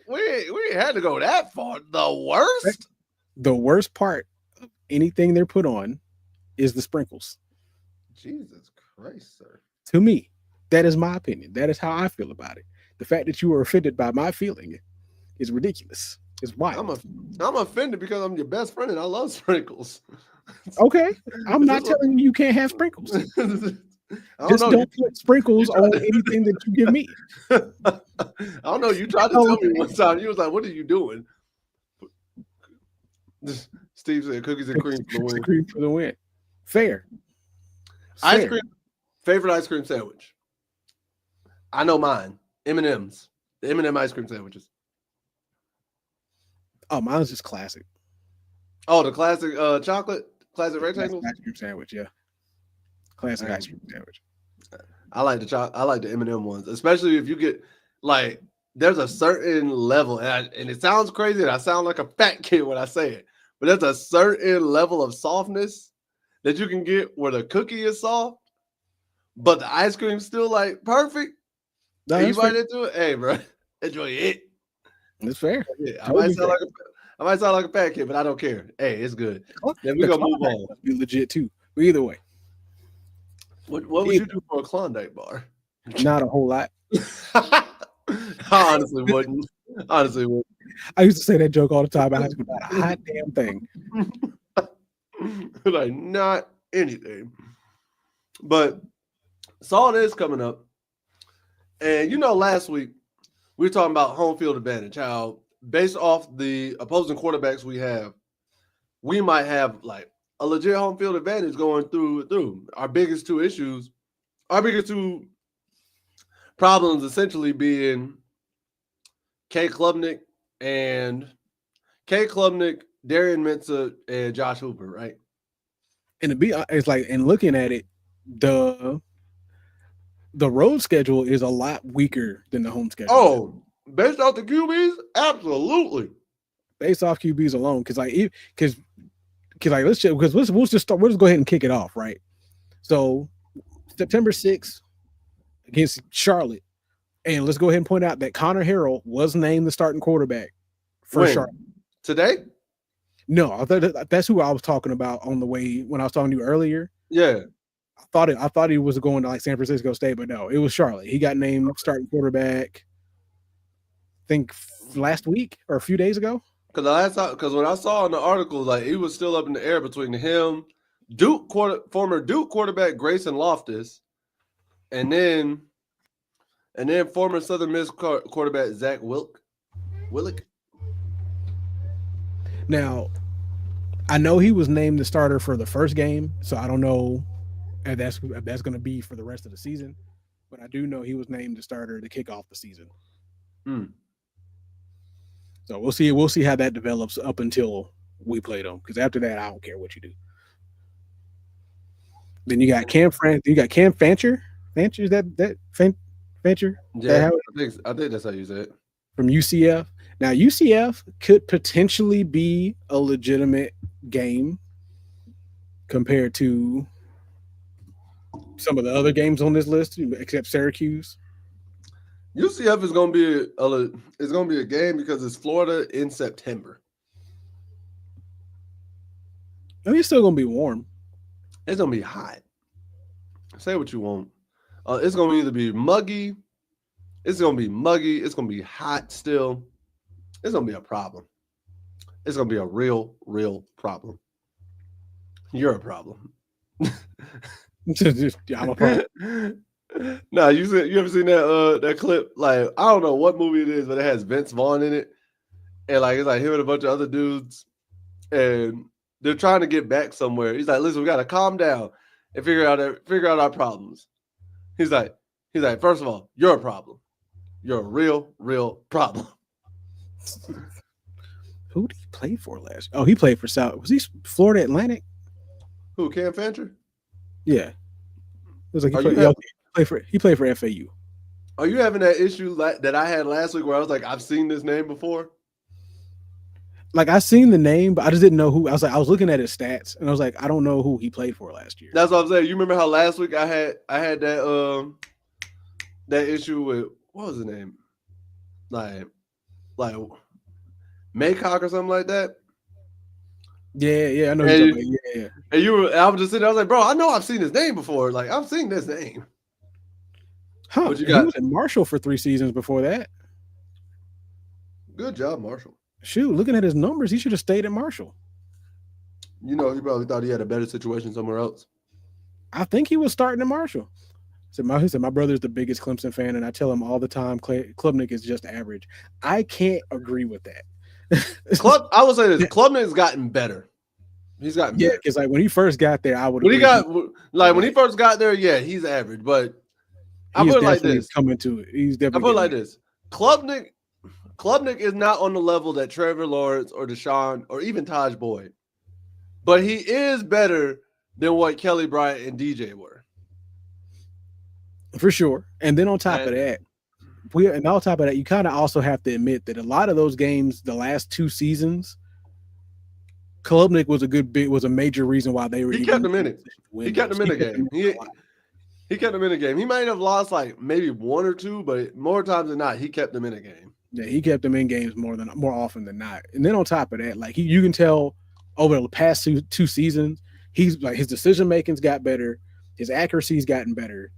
A: We ain't had to go that far. The worst?
B: The worst part of anything they're put on is the sprinkles.
A: Jesus Christ, sir.
B: To me, that is my opinion. That is how I feel about it. The fact that you are offended by my feeling is ridiculous. It's wild.
A: I'm offended because I'm your best friend and I love sprinkles.
B: Okay. I'm not telling you can't have sprinkles. Don't put sprinkles on anything that you give me.
A: I don't know. You tried to tell me one time. You was like, what are you doing? Steve said cookies and cream for the win.
B: Cream for the win. Fair.
A: Ice cream. Favorite ice cream sandwich. I know mine. M&M's. The M&M ice cream sandwiches.
B: Oh, mine's just classic.
A: Oh, the classic chocolate, classic rectangles?
B: Ice cream sandwich, yeah. Classic ice cream sandwich.
A: I like the M&M ones, especially if you get like there's a certain level, and it sounds crazy, and I sound like a fat kid when I say it, but there's a certain level of softness that you can get where the cookie is soft, but the ice cream's still like perfect. No, you bite into it, hey, bro, enjoy it.
B: That's fair.
A: Yeah, I might sound like a fat kid, but I don't care. Hey, it's good. Then we gonna move on.
B: Be legit too. But either way.
A: What would you do for a Klondike bar?
B: Not a whole lot.
A: I honestly wouldn't.
B: I used to say that joke all the time. I had to about a hot damn thing.
A: Like not anything. But saw this coming up. And last week we were talking about home field advantage, how based off the opposing quarterbacks we have, we might have like a legit home field advantage going through. Our biggest two problems essentially being Klubnik, Darian Mensah, and Josh Hooper, right?
B: And it's like, and looking at it, the road schedule is a lot weaker than the home schedule.
A: Oh, based off the QBs, absolutely.
B: Based off QBs alone, we'll just go ahead and kick it off, right? So September 6th against Charlotte. And let's go ahead and point out that Connor Harrell was named the starting quarterback for Charlotte.
A: Today?
B: No, I thought that's who I was talking about on the way when I was talking to you earlier.
A: Yeah.
B: I thought he was going to like San Francisco State, but no, it was Charlotte. He got named starting quarterback, I think last week or a few days ago.
A: Because when I saw in the article, like he was still up in the air between him, former Duke quarterback Grayson Loftus, and then former Southern Miss quarterback Zach Willick.
B: Now, I know he was named the starter for the first game, so I don't know if that's going to be for the rest of the season. But I do know he was named the starter to kick off the season. So we'll see. We'll see how that develops up until we play them. Because after that, I don't care what you do. Then you got Cam Fancher. Fancher, is that Fancher?
A: Yeah, I think that's how you say it.
B: From UCF. Now UCF could potentially be a legitimate game compared to some of the other games on this list, except Syracuse.
A: UCF is going to be a game because it's Florida in September.
B: I mean, it's still going to be warm.
A: It's going to be hot. Say what you want. It's going to either be muggy. It's going to be muggy. It's going to be hot still. It's going to be a problem. It's going to be a real, real problem. You're a problem.
B: I'm a problem.
A: No, you ever seen that clip? Like, I don't know what movie it is, but it has Vince Vaughn in it, and like it's like him and a bunch of other dudes, and they're trying to get back somewhere. He's like, "Listen, we got to calm down and figure out our problems." He's like, first of all, you're a problem. You're a real, real problem.
B: Who did he play for last? Oh, he played for South. Was he Florida Atlantic?
A: Who? Cam Fancher?
B: Yeah. It was like he played for FAU.
A: Are you having that issue that I had last week where I was like, I've seen this name before?
B: Like, I seen the name, but I just didn't know who. I was looking at his stats, and I was like, I don't know who he played for last year.
A: That's what I'm saying. You remember how last week I had that issue with, what was the name? Like Maycock or something like that?
B: Yeah, I know you're talking about. Yeah.
A: And I was just sitting there, I was like, bro, I know I've seen his name before. Like, I've seen this name.
B: Huh. He was at Marshall for 3 seasons before that.
A: Good job, Marshall.
B: Shoot, looking at his numbers, he should have stayed at Marshall.
A: You know, he probably thought he had a better situation somewhere else.
B: I think he was starting at Marshall. He said, my brother's the biggest Clemson fan, and I tell him all the time, Klubnik is just average. I can't agree with that.
A: I would say this: Klubnik's gotten better. He's gotten better.
B: because like when he first got there, I would.
A: When he first got there, yeah, he's average. But I put it like this:
B: coming to it, he's definitely.
A: I put it like this: Klubnik is not on the level that Trevor Lawrence or Deshaun or even Taj Boyd, but he is better than what Kelly Bryant and DJ were.
B: For sure. And then on top of that, you kind of also have to admit that a lot of those games, the last 2 seasons, Klubnik was a major reason why they were.
A: He kept them in it. He kept them in the game. He kept them in the game. He might have lost like maybe 1 or 2, but more times than not, he kept them in a game.
B: Yeah, he kept them in games more often than not. And then on top of that, like you can tell over the past 2 seasons, he's like his decision making's got better, his accuracy's gotten better.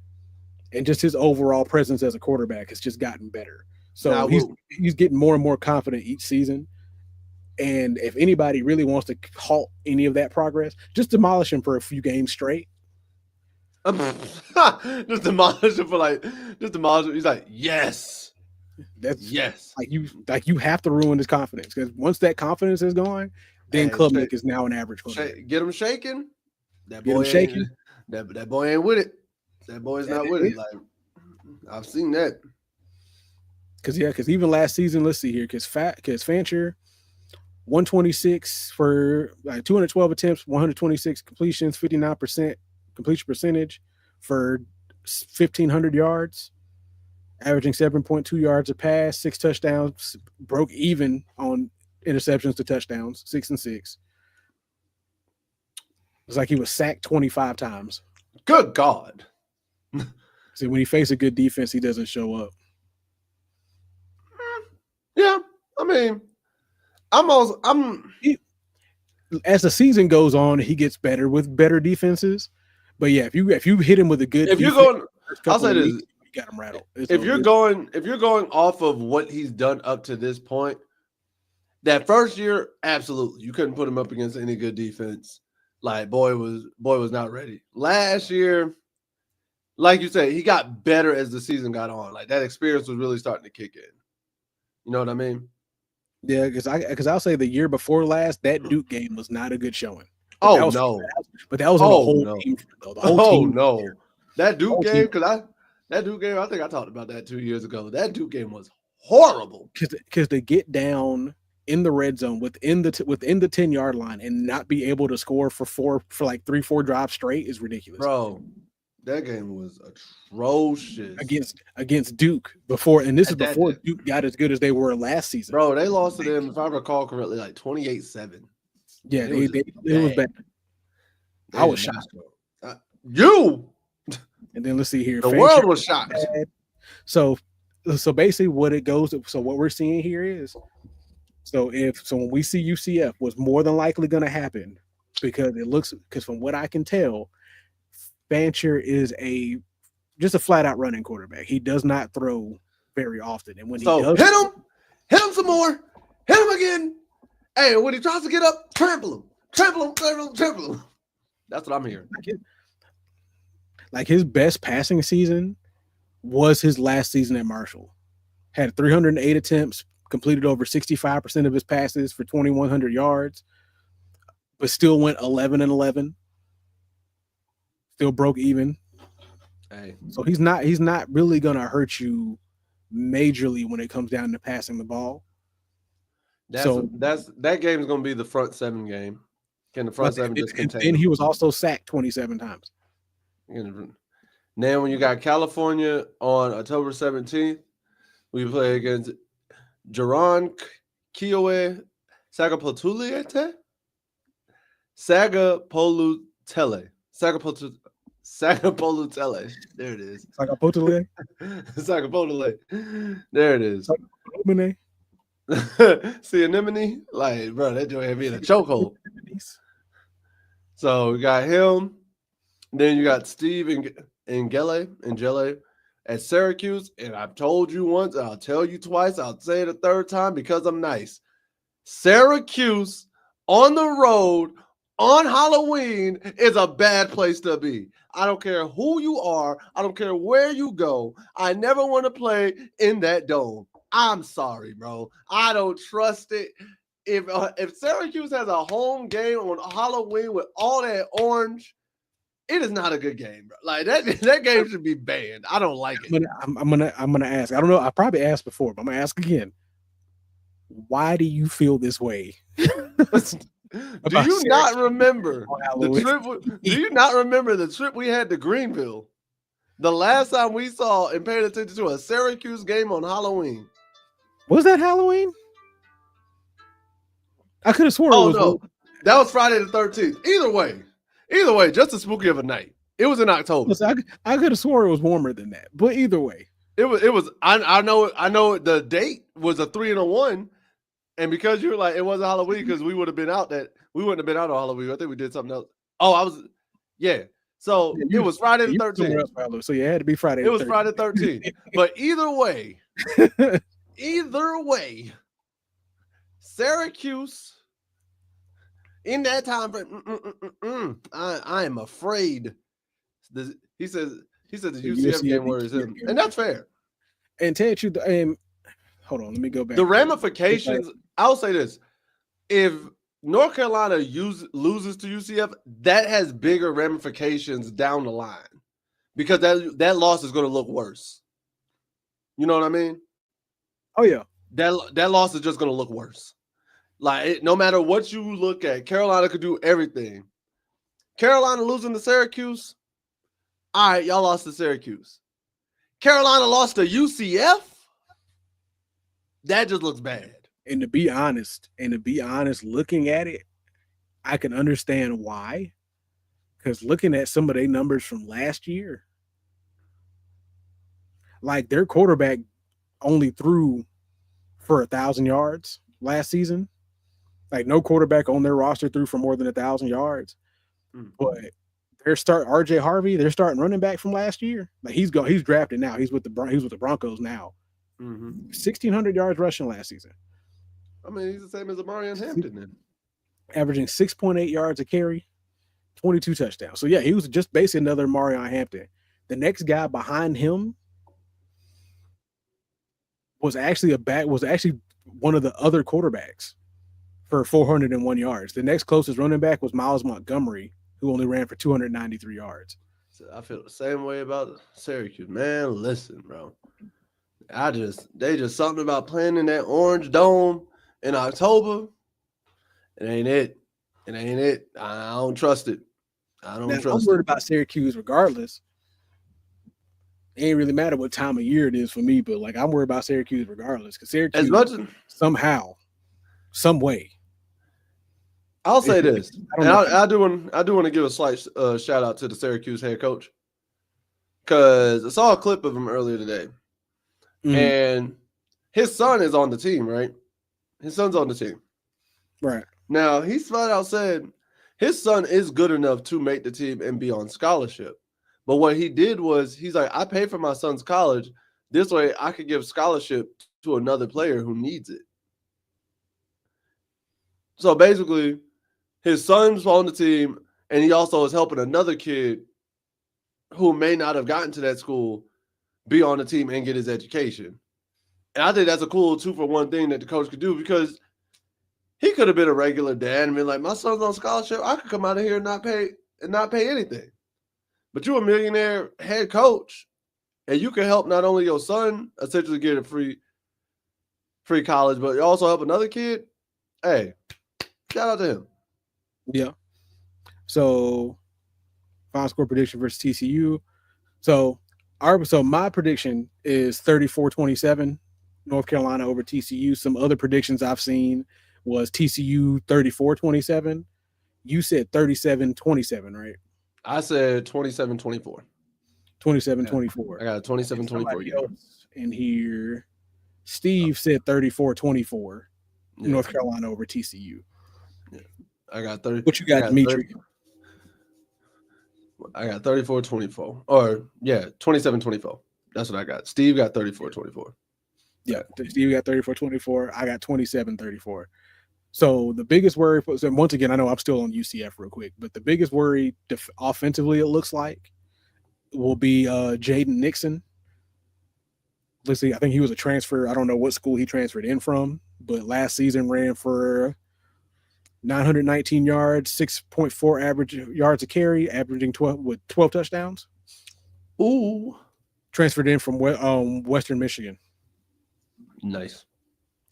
B: And just his overall presence as a quarterback has just gotten better. So he's getting more and more confident each season. And if anybody really wants to halt any of that progress, just demolish him for a few games straight.
A: Just demolish him. He's like, yes. Yes.
B: Like you have to ruin his confidence, because once that confidence is gone, then Klubnik is now an average quarterback.
A: Get him shaking. That boy ain't with it. That boy's not with it. Like, I've seen that.
B: Because even last season, let's see here, because Fancher, 126 for like 212 attempts, 126 completions, 59% completion percentage for 1,500 yards, averaging 7.2 yards a pass, 6 touchdowns, broke even on interceptions to touchdowns, 6 and 6. It's like he was sacked 25 times.
A: Good God.
B: See, when he faces a good defense, he doesn't show up.
A: Yeah, I mean,
B: As the season goes on, he gets better with better defenses. But yeah, if you hit him with a good
A: if you're
B: defense
A: going,
B: first
A: I'll
B: couple
A: say
B: of
A: this:
B: weeks, you got him rattled.
A: if you're going off of what he's done up to this point, that first year, absolutely, you couldn't put him up against any good defense. Like boy was not ready. Last year, like you said, he got better as the season got on. Like that experience was really starting to kick in. You know what I mean?
B: Yeah, because I'll say the year before last, that Duke game was not a good showing. But
A: Oh
B: that was
A: no!
B: but that was on the
A: Oh
B: whole
A: no!
B: team though. The whole
A: Oh
B: team.
A: no! That Duke
B: Whole
A: game,
B: team.
A: that Duke game, I think I talked about that 2 years ago. That Duke game was horrible.
B: Because they get down in the red zone within the 10-yard line and not be able to score for like 3-4 drives straight is ridiculous.
A: Bro, that game was atrocious
B: against Duke before, and this is before Duke got as good as they were last season.
A: Bro, they lost to them, if I recall correctly, like 28-7.
B: Yeah, it was bad. I was shocked.
A: You.
B: And then let's see here.
A: The world was shocked.
B: So basically, what it goes. So what we're seeing here is, so when we see UCF, what's more than likely going to happen, because from what I can tell, Banter is just a flat out running quarterback. He does not throw very often, and when he does,
A: hit him some more, hit him again. Hey, when he tries to get up, trample him. That's what I'm hearing.
B: Like his best passing season was his last season at Marshall. Had 308 attempts, completed over 65% of his passes for 2,100 yards, but still went 11-11. Still broke even.
A: Hey.
B: So he's not really gonna hurt you majorly when it comes down to passing the ball.
A: That game is gonna be the front seven game. Can the front seven just contain?
B: And he was also sacked 27 times.
A: Now, when you got California on October 17th, we play against Jaron Kioe Sagapolutele. There it is.
B: Sagapolutele.
A: There it is. See anemone? Like, bro, that joint had me in a chokehold. So we got him. Then you got Steve and Gele at Syracuse. And I've told you once, I'll tell you twice, I'll say it a third time because I'm nice. Syracuse on the road on Halloween is a bad place to be. I don't care who you are. I don't care where you go. I never want to play in that dome. I'm sorry, bro. I don't trust it. If Syracuse has a home game on Halloween with all that orange, it is not a good game, bro. Like that game should be banned. I don't like it.
B: I'm gonna ask. I don't know. I probably asked before, but I'm gonna ask again. Why do you feel this way?
A: Do you not remember the trip? Do you not remember the trip we had to Greenville? The last time we saw and paid attention to a Syracuse game on Halloween.
B: Was that Halloween? I could have sworn
A: it was. No, that was Friday the 13th. Either way, just as spooky of a night. It was in October.
B: Listen, I could have sworn it was warmer than that, but either way,
A: it was. I know. The date was a 3 and a 1, and because you were like it wasn't Halloween because we would have been out we wouldn't have been out on Halloween. I think we did something else. Oh, So it was Friday the 13th.
B: So it had to be Friday.
A: It was Friday the 13th. But either way, Syracuse in that time frame, I am afraid. He says the UCF game worries him, and that's fair.
B: And tell you the hold on, let me go back.
A: The ramifications. I'll say this: if North Carolina loses to UCF, that has bigger ramifications down the line because that loss is going to look worse. You know what I mean?
B: Oh yeah,
A: that loss is just going to look worse. Like no matter what you look at, Carolina could do everything. Carolina losing to Syracuse. All right, y'all lost to Syracuse. Carolina lost to UCF. That just looks bad.
B: And to be honest, looking at it, I can understand why. Because looking at some of their numbers from last year, Like their quarterback only threw for 1,000 yards last season. Like no quarterback on their roster threw for more than 1,000 yards.
A: Mm.
B: But their start RJ Harvey, their starting running back from last year. Like he's drafted now. He's with the Broncos now.
A: Mm-hmm.
B: 1,600 yards rushing last season.
A: I mean, he's the same as Amarian Hampton then.
B: Averaging 6.8 yards a carry, 22 touchdowns. So yeah, he was just basically another Marion Hampton. The next guy behind him was actually one of the other quarterbacks for 401 yards. The next closest running back was Miles Montgomery, who only ran for 293 yards.
A: So I feel the same way about Syracuse. Man, listen, bro. They just something about playing in that orange dome in October. It ain't it. It ain't it. I don't trust it. I don't
B: Now, I'm
A: trust
B: worried
A: it.
B: about Syracuse regardless. It ain't really matter what time of year it is for me, but like I'm worried about Syracuse regardless because
A: As
B: Syracuse
A: much as
B: somehow, some way.
A: I'll say this,
B: I don't
A: and
B: know.
A: I do want to give a slight shout out to the Syracuse head coach because I saw a clip of him earlier today, and his son is on the team, right? His son's on the team,
B: right?
A: Now he's flat out said his son is good enough to make the team and be on scholarship. But what he did was he's like, I pay for my son's college. This way I could give scholarship to another player who needs it. So basically, his son's on the team, and he also is helping another kid who may not have gotten to that school be on the team and get his education. And I think that's a cool 2-for-1 thing that the coach could do because he could have been a regular dad and been like, my son's on scholarship. I could come out of here and not pay anything. But you're a millionaire head coach, and you can help not only your son essentially get a free college, but you also help another kid. Hey, shout out to him.
B: Yeah. So, final score prediction versus TCU. So my prediction is 34-27, North Carolina over TCU. Some other predictions I've seen was TCU 34-27. You said 37-27, right?
A: I said 27-24.
B: 27-24.
A: I got a 27-24 game.
B: In here, Steve said 34-24, North Carolina over TCU.
A: Yeah. I got 30.
B: What you got, Dimitri?
A: I got 34-24. Or, 27-24. That's what I got. Steve got 34-24.
B: Yeah, Steve got 34-24. I got 27-34. So the biggest worry, and once again, I know I'm still on UCF real quick, but the biggest worry offensively, it looks like, will be Jaden Nixon. Let's see, I think he was a transfer. I don't know what school he transferred in from, but last season ran for 919 yards, 6.4 average yards a carry, averaging 12 touchdowns.
A: Ooh.
B: Transferred in from Western Michigan.
A: Nice.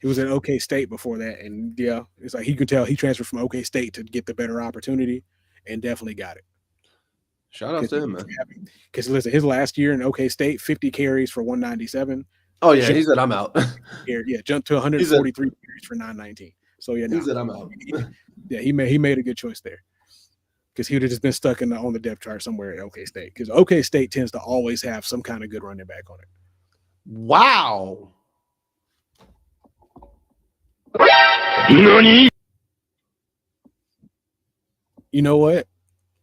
B: He was at OK State before that, and yeah, it's like he could tell he transferred from OK State to get the better opportunity, and definitely got it.
A: Shout out to him, man.
B: Because listen, his last year in OK State, 50 carries for 197.
A: Oh yeah, he said I'm out.
B: Yeah, jumped to 143 carries for 919. So yeah,
A: he said I'm out.
B: Yeah, he made a good choice there. Because he would have just been stuck on the depth chart somewhere at OK State. Because OK State tends to always have some kind of good running back on it.
A: Wow.
B: You know what?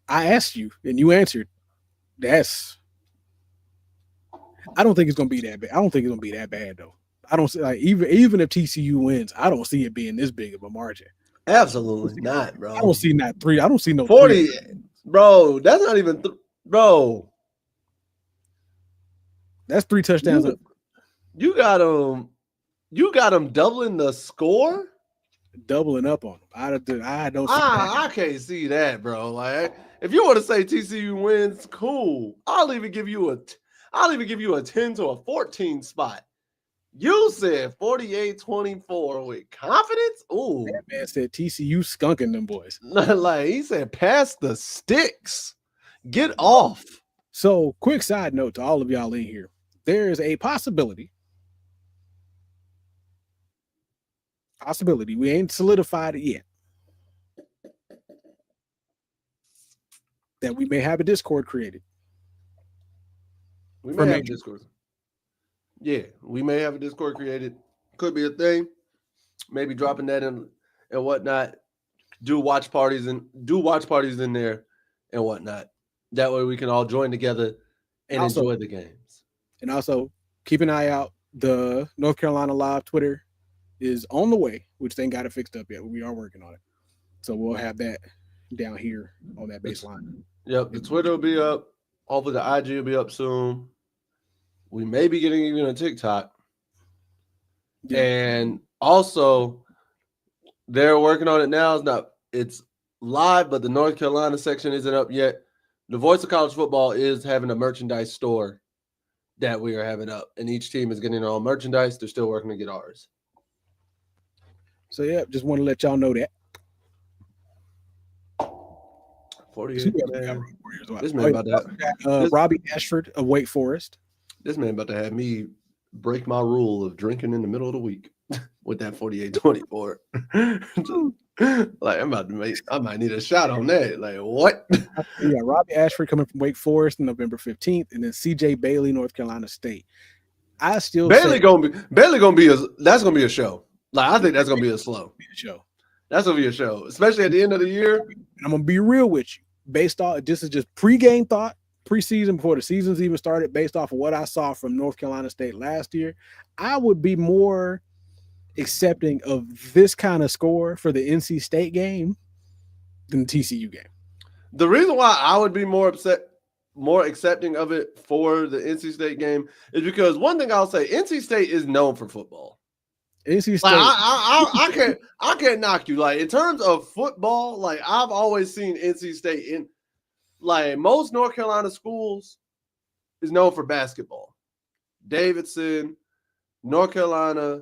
B: I asked you and you answered. I don't think it's gonna be that bad. I don't think it's gonna be that bad though. I don't see like even if TCU wins, I don't see it being this big of a margin.
A: Absolutely not, bro.
B: I don't see not three. I don't see no
A: 40, bro. That's not even, bro.
B: That's 3 touchdowns.
A: You got them. You got them doubling the score.
B: Doubling up on them. I don't.
A: I can't see that, bro. Like, if you want to say TCU wins, cool. I'll even give you a 10 to a 14 spot. You said 48-24 with confidence. Ooh,
B: that man said TCU skunking them boys.
A: Like he said, pass the sticks. Get off.
B: So, quick side note to all of y'all in here: there is a possibility. We ain't solidified it yet. That we may have a Discord created.
A: We may have a Discord. Yeah, we may have a Discord created. Could be a thing. Maybe dropping that in and whatnot. Do watch parties in there and whatnot. That way we can all join together
B: And
A: and
B: also,
A: enjoy the games.
B: keep an eye out. The North Carolina Live Twitter is on the way. We just ain't got it fixed up yet. We are working on it. So we'll have that down here on that baseline.
A: Yep, the Twitter will be up. Hopefully the IG will be up soon. We may be getting even a TikTok.
B: Yeah.
A: And also, they're working on it now. It's live, but the North Carolina section isn't up yet. The Voice of College Football is having a merchandise store that we are having up, and each team is getting their own merchandise. They're still working to get ours.
B: So yeah, just want to let y'all know that.
A: 48. This man about to
B: have Robbie Ashford of Wake Forest.
A: This man about to have me break my rule of drinking in the middle of the week with that 48-24. Like I might need a shot on that. Like what?
B: Yeah, Robbie Ashford coming from Wake Forest on November 15th, and then CJ Bailey, North Carolina State. I still
A: Bailey gonna be that's gonna be a show. Like I think that's gonna be a slow
B: show.
A: That's gonna be a show, especially at the end of the year.
B: And I'm gonna be real with you. Based off this is just pregame thought, preseason before the season's even started, based off of what I saw from North Carolina State last year, I would be more accepting of this kind of score for the NC State game than the TCU game.
A: The reason why I would be more accepting of it for the NC State game is because one thing I'll say, NC State is known for football.
B: NC State,
A: like, I can't knock you. Like in terms of football, like I've always seen NC State in like most North Carolina schools is known for basketball. Davidson, North Carolina,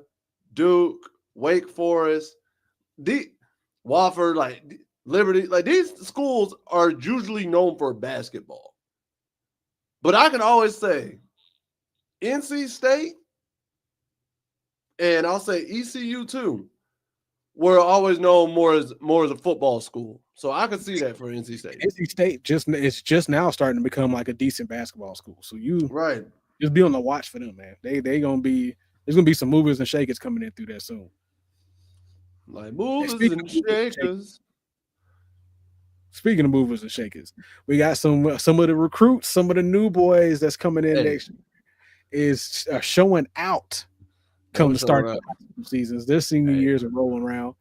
A: Duke, Wake Forest, Wofford, like Liberty, like these schools are usually known for basketball. But I can always say NC State, and I'll say ECU too, were always known more as a football school. So I can see that for NC State.
B: NC State it's just now starting to become like a decent basketball school. So you just be on the watch for them, man. There's gonna be some movers and shakers coming in through there soon.
A: Like movers and shakers.
B: Speaking of movers and shakers, we got some of the recruits, some of the new boys that's coming in next year is showing out. Come to start the seasons. Their senior years are rolling around.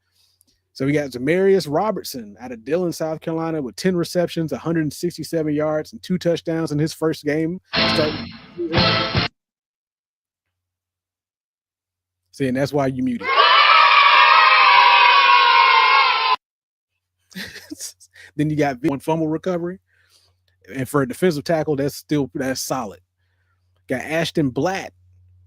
B: So we got Zamarius Robertson out of Dillon, South Carolina, with 10 receptions, 167 yards, and 2 touchdowns in his first game. See, and that's why you muted. Then you got one fumble recovery, and for a defensive tackle, that's solid. Got Ashton Blatt,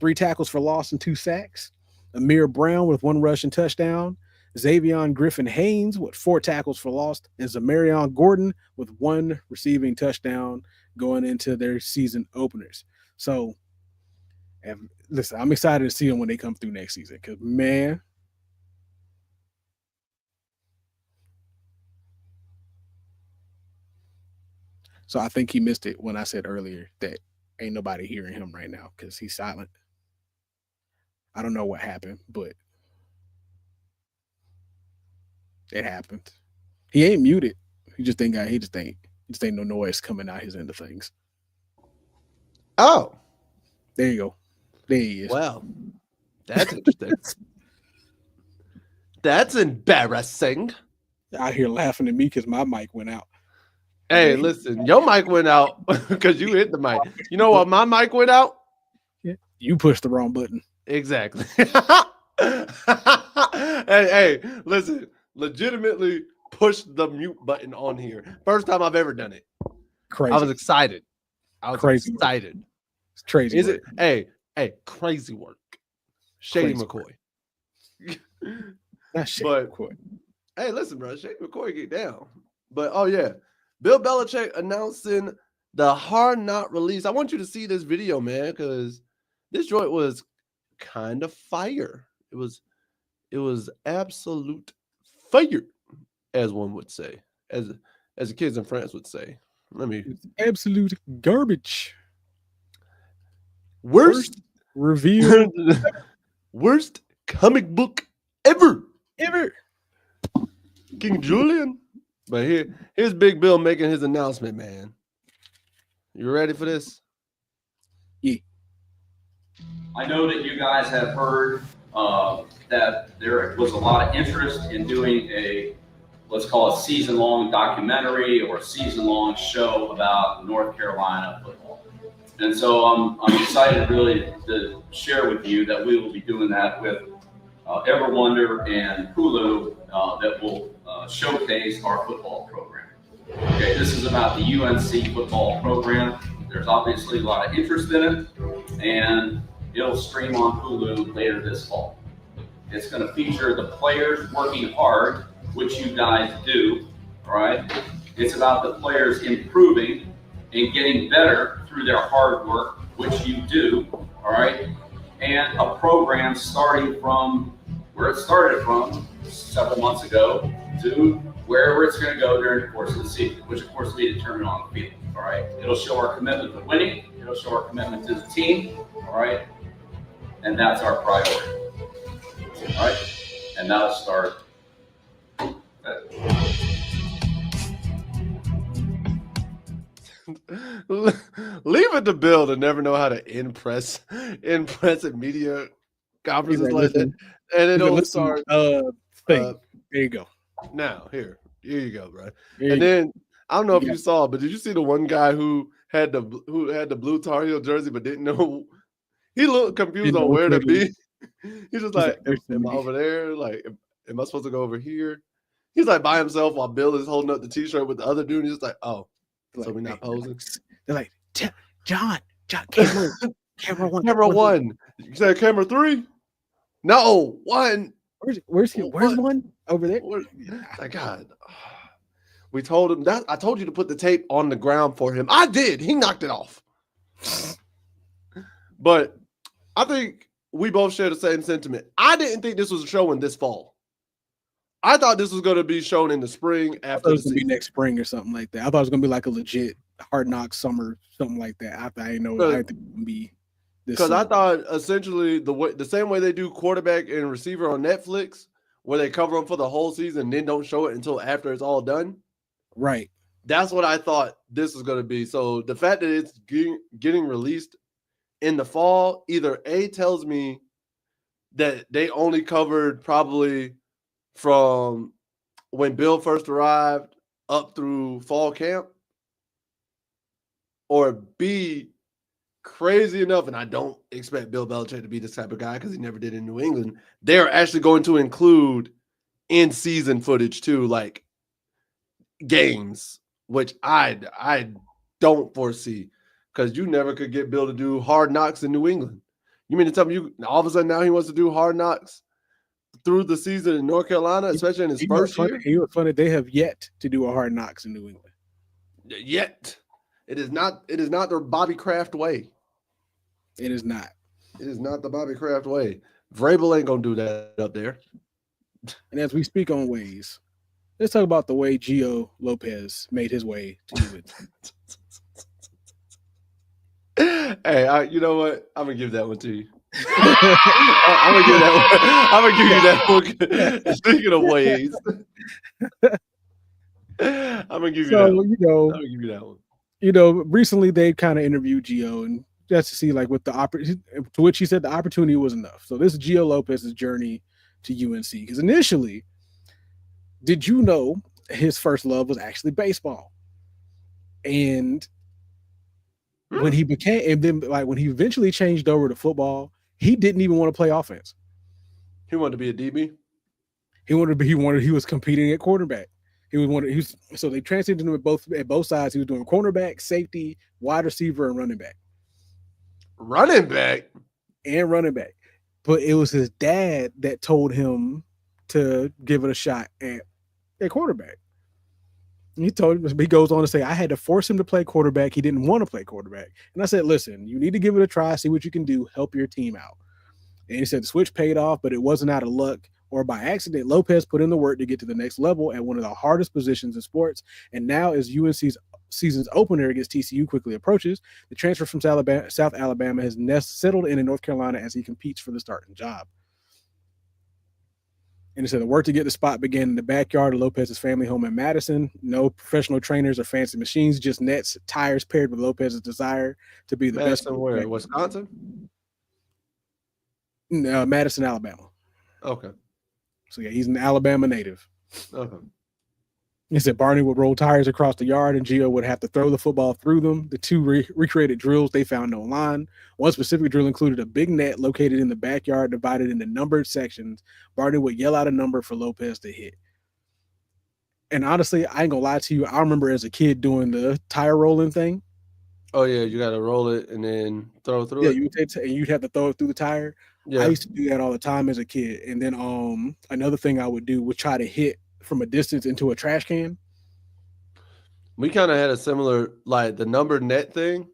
B: 3 tackles for loss and 2 sacks. Amir Brown with 1 rush and touchdown. Xavion Griffin Haynes with 4 tackles for loss. And Zamarion Gordon with 1 receiving touchdown going into their season openers. So, listen, I'm excited to see them when they come through next season because, man. So I think he missed it when I said earlier that ain't nobody hearing him right now because he's silent. I don't know what happened, but it happened. He ain't muted. He just ain't no noise coming out his end of things.
A: Oh.
B: There you go. There he is.
A: Wow. That's interesting. That's embarrassing.
B: Out here laughing at me because my mic went out.
A: Hey, listen, your mic went out because you hit the mic. You know what? My mic went out.
B: Yeah, you pushed the wrong button.
A: Exactly. hey, listen, legitimately pushed the mute button on here. First time I've ever done it.
B: Crazy.
A: I was excited. Excited.
B: It's crazy.
A: Is it? Hey, crazy work. Shady McCoy.
B: Not Shady McCoy.
A: Hey, listen, bro. Shady McCoy get down. But, oh, yeah. Bill Belichick announcing the hard not release. I want you to see this video, man, because this joint was kind of fire. It was absolute fire, as one would say, as the kids in France would say.
B: It's absolute garbage.
A: Worst
B: Review
A: Worst comic book ever.
B: ever.
A: King Julian. But here's Big Bill making his announcement, man. You ready for this?
B: Yeah.
C: I know that you guys have heard that there was a lot of interest in doing let's call it season-long documentary or a season-long show about North Carolina football. And so I'm excited really to share with you that we will be doing that with Everwonder and Hulu that will showcase our football program. Okay, this is about the UNC football program. There's obviously a lot of interest in it, and it'll stream on Hulu later this fall. It's going to feature the players working hard, which you guys do, all right? It's about the players improving and getting better through their hard work, which you do, all right? And a program starting from where it started from several months ago to wherever it's going to go during the course of the season, which of course we determine on the field, all right? It'll show our commitment to winning. It'll show our commitment to the team, all right? And that's our priority, all right? And that'll start.
A: Leave it to Bill to never know how to impress at media conferences like that. And it all starts.
B: There you go.
A: Now, here you go, bro. And then I don't know if you saw, but did you see the one guy who had the blue Tar Heel jersey but didn't know? He looked confused on where to be. He's just like, am I over there? Like, am I supposed to go over here? He's like by himself while Bill is holding up the T-shirt with the other dude. He's just like, oh, so we're not posing.
B: They're like, John, camera one.
A: Camera one. You said camera three? No, one.
B: Where's one? Over there?
A: Like, God. We told him that. I told you to put the tape on the ground for him. I did. He knocked it off. But I think we both share the same sentiment. I didn't think this was showing this fall. I thought this was going to be shown in the spring after. I thought
B: it was going to be next spring or something like that. I thought it was going to be like a legit Hard Knocks summer, something like that. I didn't know it would be this.
A: Because I thought essentially the same way they do quarterback and receiver on Netflix, where they cover them for the whole season and then don't show it until after it's all done.
B: Right.
A: That's what I thought this was going to be. So the fact that it's getting released in the fall, either A, tells me that they only covered probably from when Bill first arrived up through fall camp, or B, crazy enough, and I don't expect Bill Belichick to be this type of guy because he never did in New England, they're actually going to include in-season footage too, like games, which I don't foresee, because you never could get Bill to do Hard Knocks in New England. You mean to tell me all of a sudden now he wants to do Hard Knocks through the season in North Carolina, especially in his first year?
B: He was funny. They have yet to do a Hard Knocks in New England.
A: Yet. It is not the Bobby Kraft way.
B: It is not.
A: It is not the Bobby Kraft way. Vrabel ain't going to do that up there.
B: And as we speak on ways, let's talk about the way Gio Lopez made his way to do it.
A: Hey, you know what? I'm going to give that one to you. I'm going to give that one. I'm going to give you that one. Speaking of ways. I'm going to give you that one. I'm going to give you that one.
B: You know, recently they kind of interviewed Gio, and just to see like what to which he said the opportunity was enough. So this is Gio Lopez's journey to UNC, because initially, did you know his first love was actually baseball? And when he when he eventually changed over to football, he didn't even want to play offense.
A: He wanted to be a DB.
B: He was competing at quarterback. So they transitioned him at both sides. He was doing cornerback, safety, wide receiver, and running back.
A: Running back.
B: But it was his dad that told him to give it a shot at quarterback. He goes on to say, I had to force him to play quarterback. He didn't want to play quarterback. And I said, listen, you need to give it a try, see what you can do, help your team out. And he said the switch paid off, but it wasn't out of luck. or by accident, Lopez put in the work to get to the next level at one of the hardest positions in sports. And now, as UNC's season's opener against TCU quickly approaches, the transfer from South Alabama has settled in North Carolina as he competes for the starting job. And it said the work to get the spot began in the backyard of Lopez's family home in Madison. No professional trainers or fancy machines, just nets, tires paired with Lopez's desire to be the best.
A: Madison, where? Wisconsin?
B: Madison, Alabama.
A: Okay.
B: So, yeah, he's an Alabama native.
A: Okay.
B: He said Barney would roll tires across the yard and Gio would have to throw the football through them. The two recreated drills they found online. One specific drill included a big net located in the backyard divided into numbered sections. Barney would yell out a number for Lopez to hit. And honestly, I ain't gonna lie to you, I remember as a kid doing the tire rolling thing.
A: Oh, yeah, you got to roll it and then throw through it?
B: Yeah, you'd have to throw it through the tire. Yeah. I used to do that all the time as a kid. And then another thing I would do was try to hit from a distance into a trash can.
A: We kind of had a similar, like the numbered net thing.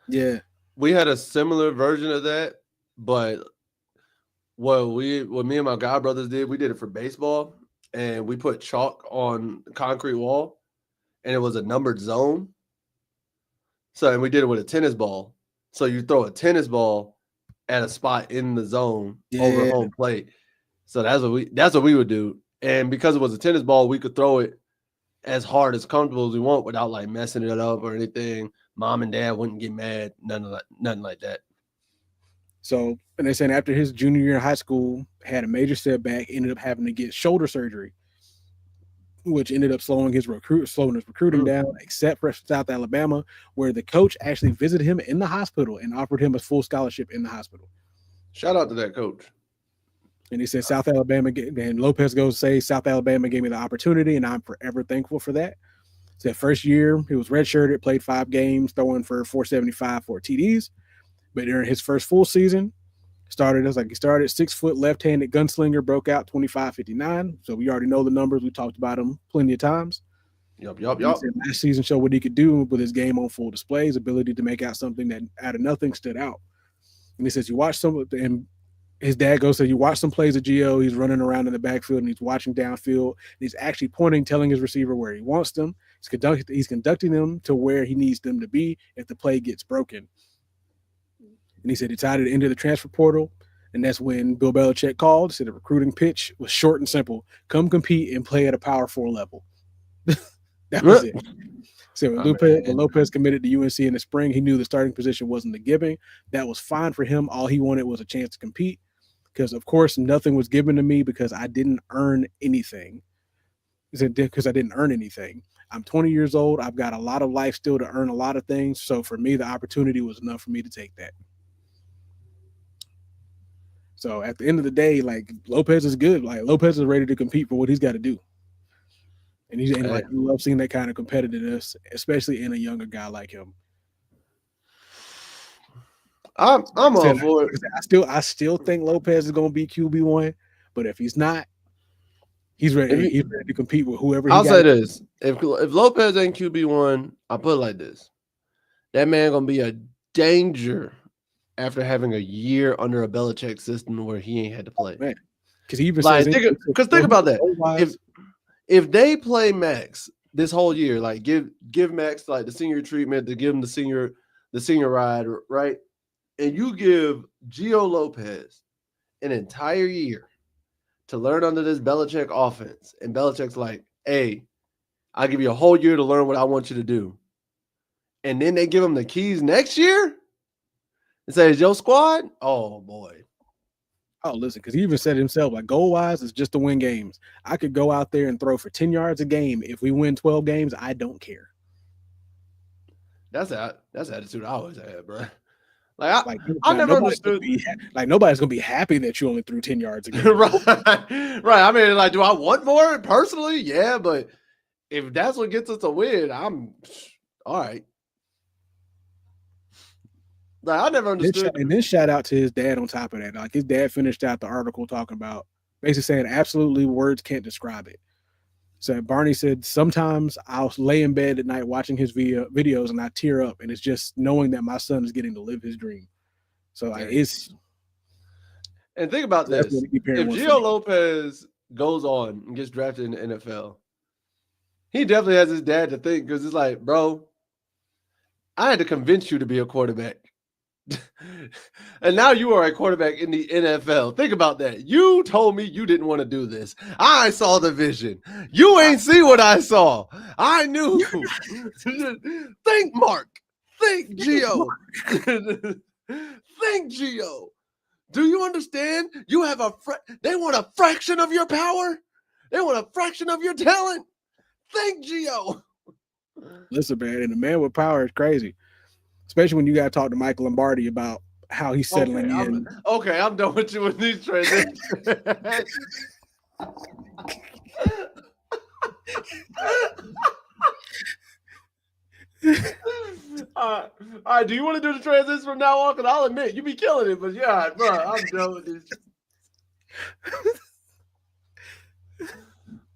B: Yeah.
A: We had a similar version of that, but what me and my god brothers did, we did it for baseball, and we put chalk on the concrete wall, and it was a numbered zone. So, and we did it with a tennis ball. So you throw a tennis ball at a spot in the zone over home plate. So that's what we would do. And because it was a tennis ball, we could throw it as hard as comfortable as we want without like messing it up or anything. Mom and dad wouldn't get mad, nothing like that.
B: So, and they're saying after his junior year in high school, had a major setback, ended up having to get shoulder surgery, which ended up slowing his recruiting down, except for South Alabama, where the coach actually visited him in the hospital and offered him a full scholarship in the hospital.
A: Shout out to that coach.
B: And he said South Alabama, and Lopez goes to say South Alabama gave me the opportunity, and I'm forever thankful for that. Said first year, he was redshirted, played 5 games, throwing for 475 for TDs. But during his first full season, he started 6-foot left-handed gunslinger, broke out 25-59. So we already know the numbers. We talked about him plenty of times.
A: Yup.
B: Last season showed what he could do with his game on full display, his ability to make out something that out of nothing stood out. And he says you watch some of them. His dad goes, so you watch some plays of Gio, he's running around in the backfield and he's watching downfield. And he's actually pointing, telling his receiver where he wants them. He's conducting them to where he needs them to be if the play gets broken. And he said he decided to enter the transfer portal. And that's when Bill Belichick called. Said the recruiting pitch was short and simple. Come compete and play at a Power 4 level. That was it. So when Lopez committed to UNC in the spring, he knew the starting position wasn't the giving. That was fine for him. All he wanted was a chance to compete. Because, of course, nothing was given to me because I didn't earn anything. He said, because I didn't earn anything. I'm 20 years old. I've got a lot of life still to earn a lot of things. So, for me, the opportunity was enough for me to take that. So, at the end of the day, like, Lopez is good. Like, Lopez is ready to compete for what he's got to do. And you love seeing that kind of competitiveness, especially in a younger guy like him.
A: I'm all for it.
B: I still think Lopez is going to be QB1, but if he's not, he's ready. He's ready to compete with whoever.
A: I'll say this: if Lopez ain't QB1, I'll put it like this: that man gonna be a danger after having a year under a Belichick system where he ain't had to play.
B: Because he even
A: says, think about that. If they play Max this whole year, like give Max like the senior treatment, to give him the senior ride, right? And you give Gio Lopez an entire year to learn under this Belichick offense, and Belichick's like, hey, I'll give you a whole year to learn what I want you to do. And then they give him the keys next year and say, it's your squad? Oh, boy.
B: Oh, listen, because he even said himself, like, goal-wise, it's just to win games. I could go out there and throw for 10 yards a game. If we win 12 games, I don't care.
A: That's the attitude I always had, bro. I never understood.
B: Nobody's gonna be happy that you only threw 10 yards a game.
A: Right. I mean, like, do I want more personally? Yeah, but if that's what gets us to win, I'm all right. Like, I never understood.
B: And then shout out to his dad on top of that. Like, his dad finished out the article talking about basically saying absolutely words can't describe it. So Barney said, sometimes I'll lay in bed at night watching his videos and I tear up, and it's just knowing that my son is getting to live his dream. So like,
A: And think about
B: So that's
A: this.
B: what the parent
A: If
B: wants
A: Gio Lopez goes on and gets drafted in the NFL, he definitely has his dad to think because it's like, bro, I had to convince you to be a quarterback. And now you are a quarterback in the NFL. Think about that. You told me you didn't want to do this. I saw the vision. You ain't see what I saw. I knew. Think, Mark. Think, Gio. Think, Gio. Do you understand? You have they want a fraction of your power. They want a fraction of your talent. Think, Gio.
B: Listen, man, and the man with power is crazy, especially when you got to talk to Michael Lombardi about how he's settling in.
A: I'm done with you with these transitions. All right. Do you want to do the transition from now on? Because I'll admit, you be killing it, but yeah, bro, I'm done with this.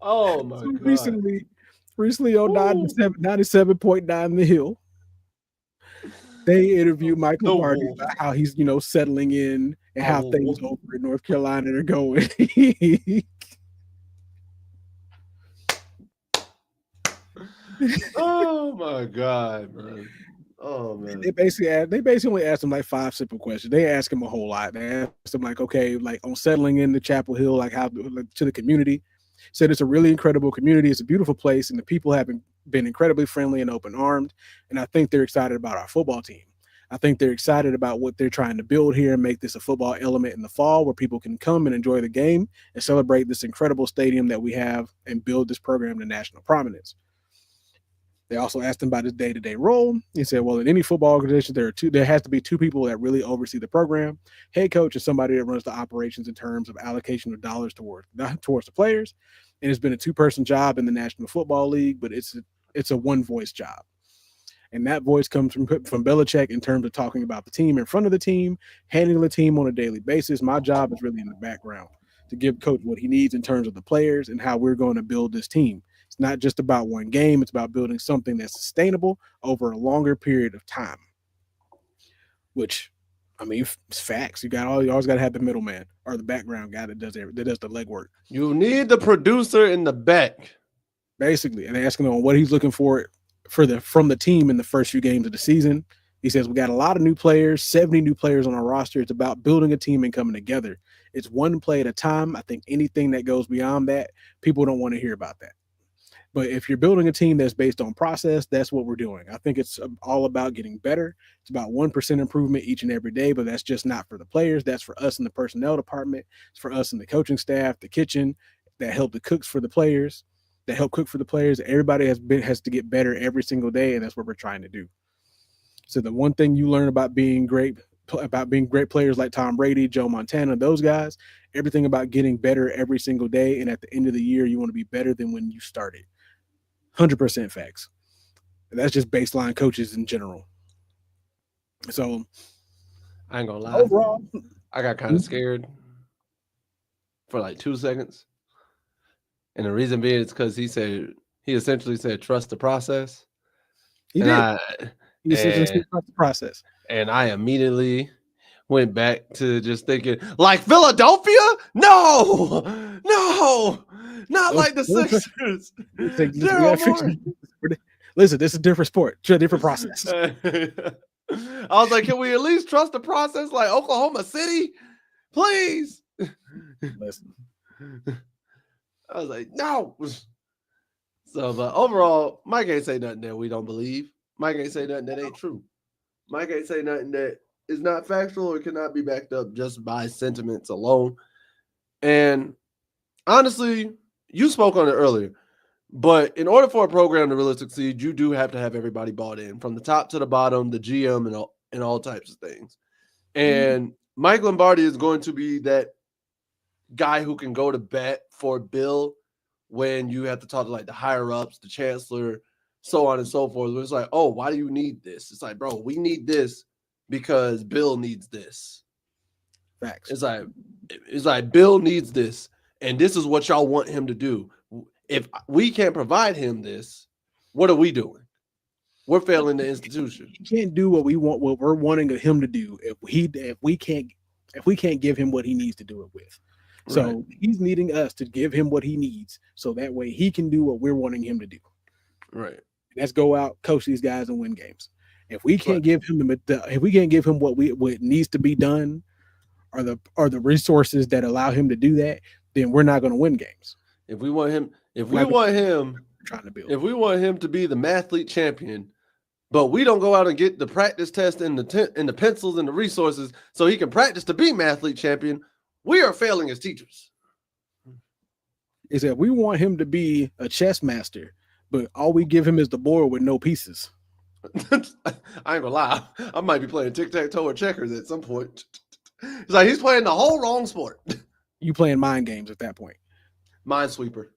A: Oh my God.
B: Recently on 97.9 The Hill, they interviewed Michael Lombardi about how he's, settling in and how things over in North Carolina are going.
A: Oh my God, man. Oh man.
B: They basically only asked him like 5 simple questions. They asked him a whole lot. They asked him like, okay, like on settling in the Chapel Hill, like how to the community. Said it's a really incredible community. It's a beautiful place, and the people have been incredibly friendly and open armed. And I think they're excited about our football team. I think they're excited about what they're trying to build here and make this a football element in the fall where people can come and enjoy the game and celebrate this incredible stadium that we have and build this program to national prominence. They also asked him about his day-to-day role. He said, well, in any football organization, there has to be 2 people that really oversee the program. Head coach is somebody that runs the operations in terms of allocation of dollars towards the players. And it's been a 2-person job in the National Football League, but it's a one-voice job. And that voice comes from Belichick in terms of talking about the team in front of the team, handling the team on a daily basis. My job is really in the background to give coach what he needs in terms of the players and how we're going to build this team. It's not just about one game. It's about building something that's sustainable over a longer period of time, which, I mean, it's facts. You always got to have the middleman or the background guy that does the legwork.
A: You need the producer in the back.
B: Basically, and they asking him what he's looking for from the team in the first few games of the season. He says, we got a lot of new players, 70 new players on our roster. It's about building a team and coming together. It's one play at a time. I think anything that goes beyond that, people don't want to hear about that. But if you're building a team that's based on process, that's what we're doing. I think it's all about getting better. It's about 1% improvement each and every day, but that's just not for the players. That's for us in the personnel department. It's for us in the coaching staff, the kitchen, that help the cooks for the players, that help cook for the players. Everybody has to get better every single day, and that's what we're trying to do. So the one thing you learn about being great players like Tom Brady, Joe Montana, those guys, everything about getting better every single day, and at the end of the year, you want to be better than when you started. 100% facts. And that's just baseline coaches in general. So
A: I ain't gonna lie.
B: Overall,
A: I got kind of scared for like 2 seconds. And the reason being is because he essentially said, trust the process.
B: He essentially said, trust the process.
A: And I immediately went back to just thinking, like Philadelphia? No, not like the Sixers.
B: Listen, this is a different sport, a different process.
A: I was like, can we at least trust the process like Oklahoma City? Please.
B: Listen.
A: I was like, no. So, but overall, Mike ain't say nothing that we don't believe. Mike ain't say nothing that ain't true. Mike ain't say nothing that is not factual or cannot be backed up just by sentiments alone. And honestly, you spoke on it earlier, but in order for a program to really succeed, you do have to have everybody bought in from the top to the bottom, the GM and all types of things. And Mike Lombardi is going to be that guy who can go to bat for Bill when you have to talk to like the higher ups, the chancellor, so on and so forth. It's like, oh, why do you need this? It's like, bro, we need this because Bill needs this.
B: Facts.
A: It's like Bill needs this, and this is what y'all want him to do. If we can't provide him this, what are we doing? We're failing the institution.
B: He can't do what we want, what we're wanting him to do. If we can't if we can't give him what he needs to do it with. So he's needing us to give him what he needs so that way he can do what we're wanting him to do.
A: Right.
B: Let's go out, coach these guys, and win games. If we can't give him what needs to be done, or the resources that allow him to do that, then we're not going to win games.
A: If we want him to be the mathlete champion, but we don't go out and get the practice test and the pencils and the resources so he can practice to be mathlete champion, we are failing as teachers.
B: Is that we want him to be a chess master, but all we give him is the board with no pieces.
A: I ain't gonna lie. I might be playing tic-tac-toe or checkers at some point. It's like he's playing the whole wrong sport.
B: You playing mind games at that point.
A: Minesweeper.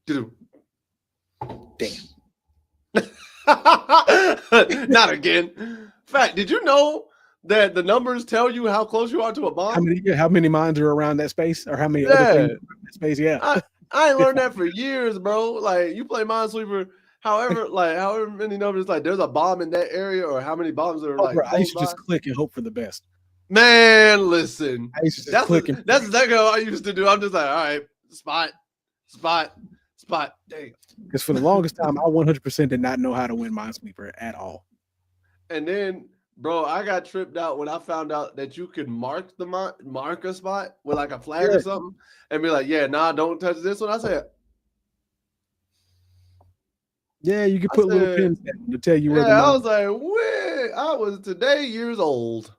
A: Damn. Not again. Fact, did you know that the numbers tell you how close you are to a bomb?
B: How many mines are around that space, or how many other things are around that space? Yeah.
A: I ain't learned that for years, bro. Like, you play Minesweeper, however many numbers, like there's a bomb in that area, or how many bombs are like.
B: Bro, I used to just click and hope for the best.
A: Man, listen.
B: I used to just click and
A: that's exactly what I used to do. I'm just like, all right, spot. Dang.
B: Because for the longest time, I 100% did not know how to win Minesweeper at all.
A: And then, bro, I got tripped out when I found out that you could mark a spot with like a flag or something, and be like, yeah, nah, don't touch this one. I said,
B: yeah, you can put little pins down to tell you where.
A: Yeah, I was like, wait, I was today years old.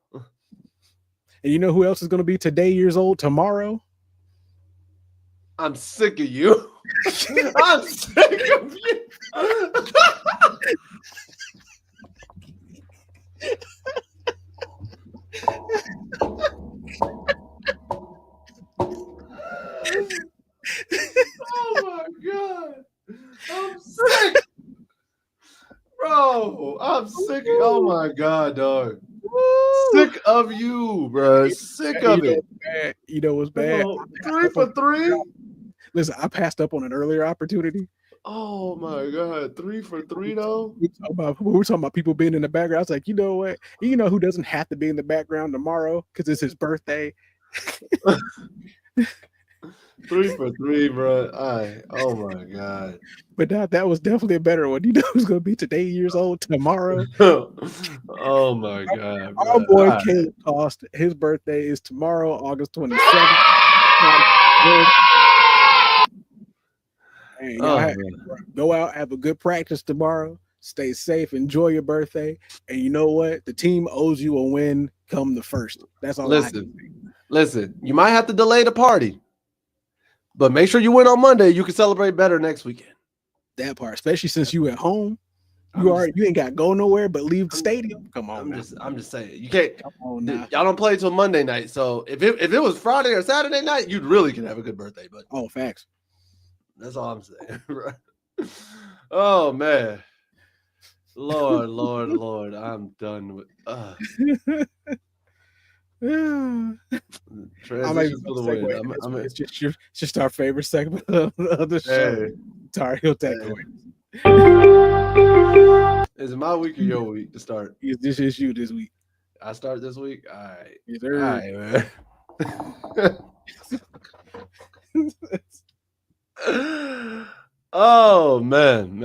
B: And you know who else is going to be today years old tomorrow?
A: I'm sick of you. I'm sick of you. Oh my God. I'm sick. Bro, I'm sick. Oh my God, dog. Sick of you, bro. Sick of it.
B: You know what's bad?
A: 3 for 3.
B: Listen, I passed up on an earlier opportunity.
A: Oh my God, 3 for 3 though.
B: We were talking about people being in the background. I was like, you know what? You know who doesn't have to be in the background tomorrow because it's his birthday.
A: 3 for 3, bro. Oh my God.
B: But that was definitely a better one. You know who's gonna be today years old tomorrow?
A: Oh my God. Bro.
B: Our boy Caleb Cost, his birthday is tomorrow, August 27th. Hey, go out, have a good practice tomorrow. Stay safe, enjoy your birthday, and you know what? The team owes you a win come the first. That's all.
A: Listen, you might have to delay the party, but make sure you win on Monday. You can celebrate better next weekend.
B: That part, especially since you at home, you ain't got to go nowhere but leave the stadium. Come on,
A: I'm just saying you can't.
B: Come on now.
A: Y'all don't play till Monday night, so if it was Friday or Saturday night, you'd really can have a good birthday. But
B: facts.
A: That's all I'm saying. Oh man, Lord, I'm done with. Transition to the win.
B: It's just our favorite segment of the show. Tar Heel takeaway.
A: Is it my week or your week to start?
B: This is you this week.
A: I start this week. All right.
B: Yes, sir.
A: All right, man. Oh man.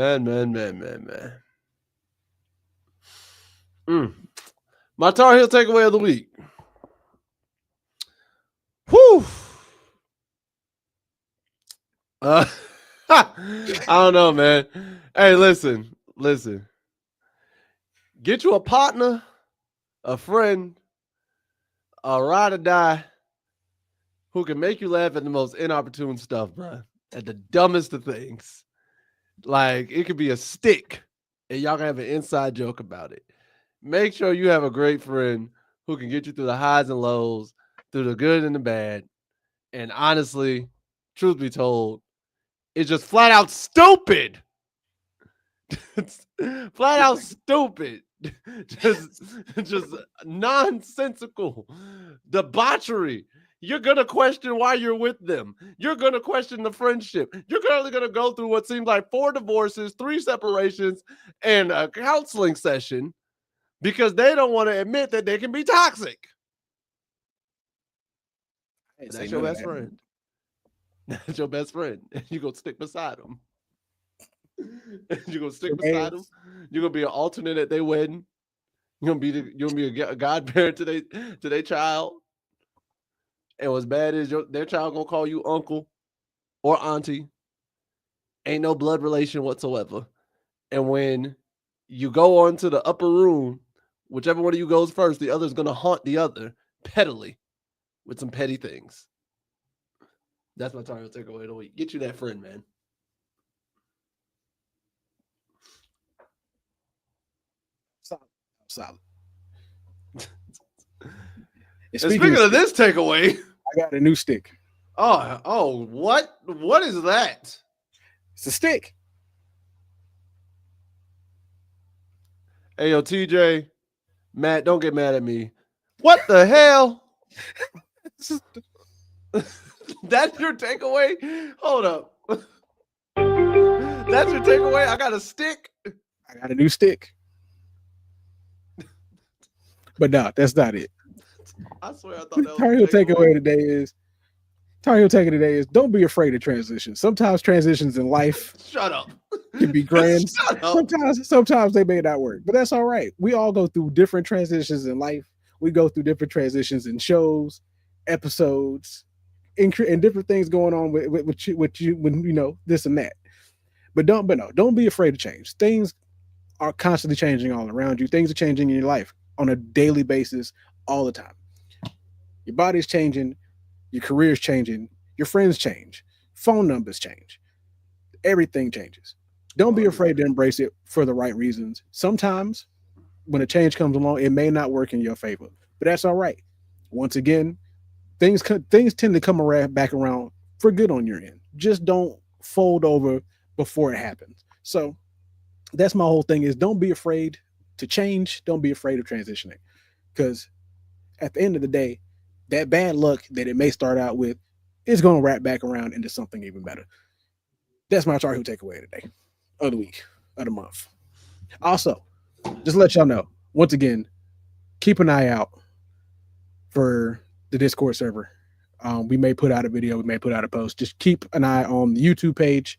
A: My Tar Heel takeaway of the week. Whew. I don't know, man. Hey, listen. Get you a partner, a friend, a ride or die who can make you laugh at the most inopportune stuff, bro. At the dumbest of things. Like, it could be a stick, and y'all can have an inside joke about it. Make sure you have a great friend who can get you through the highs and lows, through the good and the bad. And honestly, truth be told, it's just flat out stupid. Flat out stupid. just nonsensical debauchery. You're going to question why you're with them. You're going to question the friendship. You're currently going to go through what seems like 4 divorces, 3 separations, and a counseling session because they don't want to admit that they can be toxic. That's your best friend. That's your best friend. You're going to stick beside him. You're going to stick beside him. You're going to be an alternate at their wedding. You're going to be a godparent to their child. And what's bad is their child going to call you uncle or auntie. Ain't no blood relation whatsoever. And when you go on to the upper room, whichever one of you goes first, the other's going to haunt the other pettily with some petty things. That's my Tar Heel takeaway of the week. Get you that friend, man.
B: Solid.
A: And speaking of this takeaway,
B: I got a new stick.
A: Oh, what? What is that?
B: It's a stick.
A: Hey, yo, TJ, Matt, don't get mad at me. What the hell? That's your takeaway? Hold up. That's your takeaway? I got a stick?
B: I got a new stick. But no, that's not it.
A: I swear I thought that was
B: Tar Heel takeaway today is don't be afraid of transitions. Sometimes transitions in life
A: Shut up.
B: can be grand.
A: Shut up.
B: Sometimes they may not work, but that's all right. We all go through different transitions in life. We go through different transitions in shows, episodes, and different things going on with you when you know this and that. But don't be afraid of change. Things are constantly changing all around you. Things are changing in your life on a daily basis all the time. Your body's changing, your career's changing, your friends change, phone numbers change, everything changes. Don't be afraid to embrace it for the right reasons. Sometimes when a change comes along, it may not work in your favor, but that's all right. Once again, things tend to come back around for good on your end. Just don't fold over before it happens. So that's my whole thing is don't be afraid to change. Don't be afraid of transitioning, because at the end of the day, that bad luck that it may start out with is going to wrap back around into something even better. That's my Tar Heel takeaway today, of the week, of the month. Also, just to let y'all know, once again, keep an eye out for the Discord server. We may put out a video, we may put out a post. Just keep an eye on the YouTube page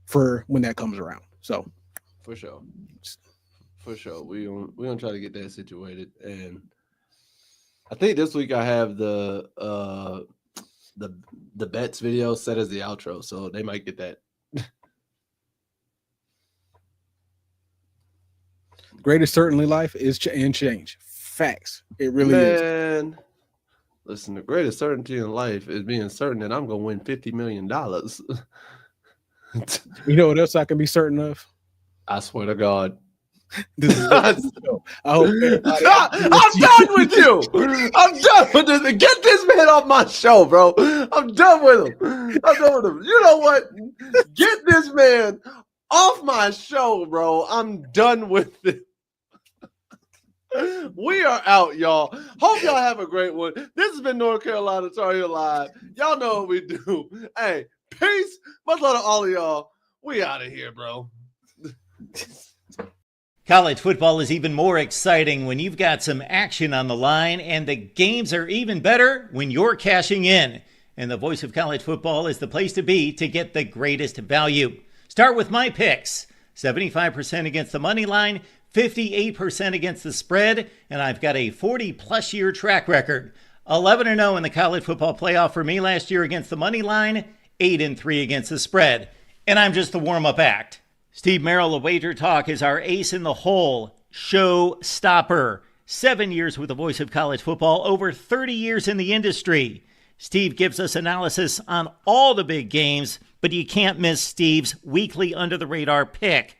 B: for when that comes around. So,
A: for sure, we gonna try to get that situated. And I think this week I have the bets video set as the outro, so they might get that.
B: Greatest certainly life is change. Facts. It really is.
A: Man, listen, the greatest certainty in life is being certain that I'm gonna win $50 million.
B: You know what else I can be certain of?
A: I swear to God.
B: This is I hope
A: I'm done with you. I'm done with this. Get this man off my show, bro. I'm done with him. You know what? Get this man off my show, bro. I'm done with it. We are out, y'all. Hope y'all have a great one. This has been North Carolina Tar Heel Live. Y'all know what we do. Hey, peace. Much love to all of y'all. We out of here, bro.
D: College football is even more exciting when you've got some action on the line, and the games are even better when you're cashing in. And the Voice of College Football is the place to be to get the greatest value. Start with my picks. 75% against the money line, 58% against the spread, and I've got a 40-plus year track record. 11-0 in the college football playoff for me last year against the money line, 8-3 against the spread. And I'm just the warm-up act. Steve Merrill of Wager Talk is our ace in the hole, show stopper. 7 years with the Voice of College Football, over 30 years in the industry. Steve gives us analysis on all the big games, but you can't miss Steve's weekly under-the-radar pick.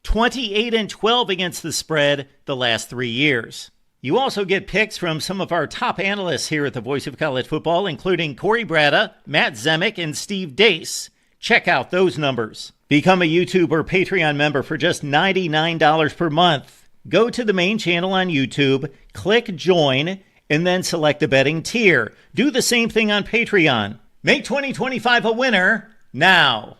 D: 28-12 against the spread the last 3 years. You also get picks from some of our top analysts here at the Voice of College Football, including Corey Bratta, Matt Zemek, and Steve Dace. Check out those numbers. Become a YouTube or Patreon member for just $99 per month. Go to the main channel on YouTube, click join, and then select the betting tier. Do the same thing on Patreon. Make 2025 a winner now.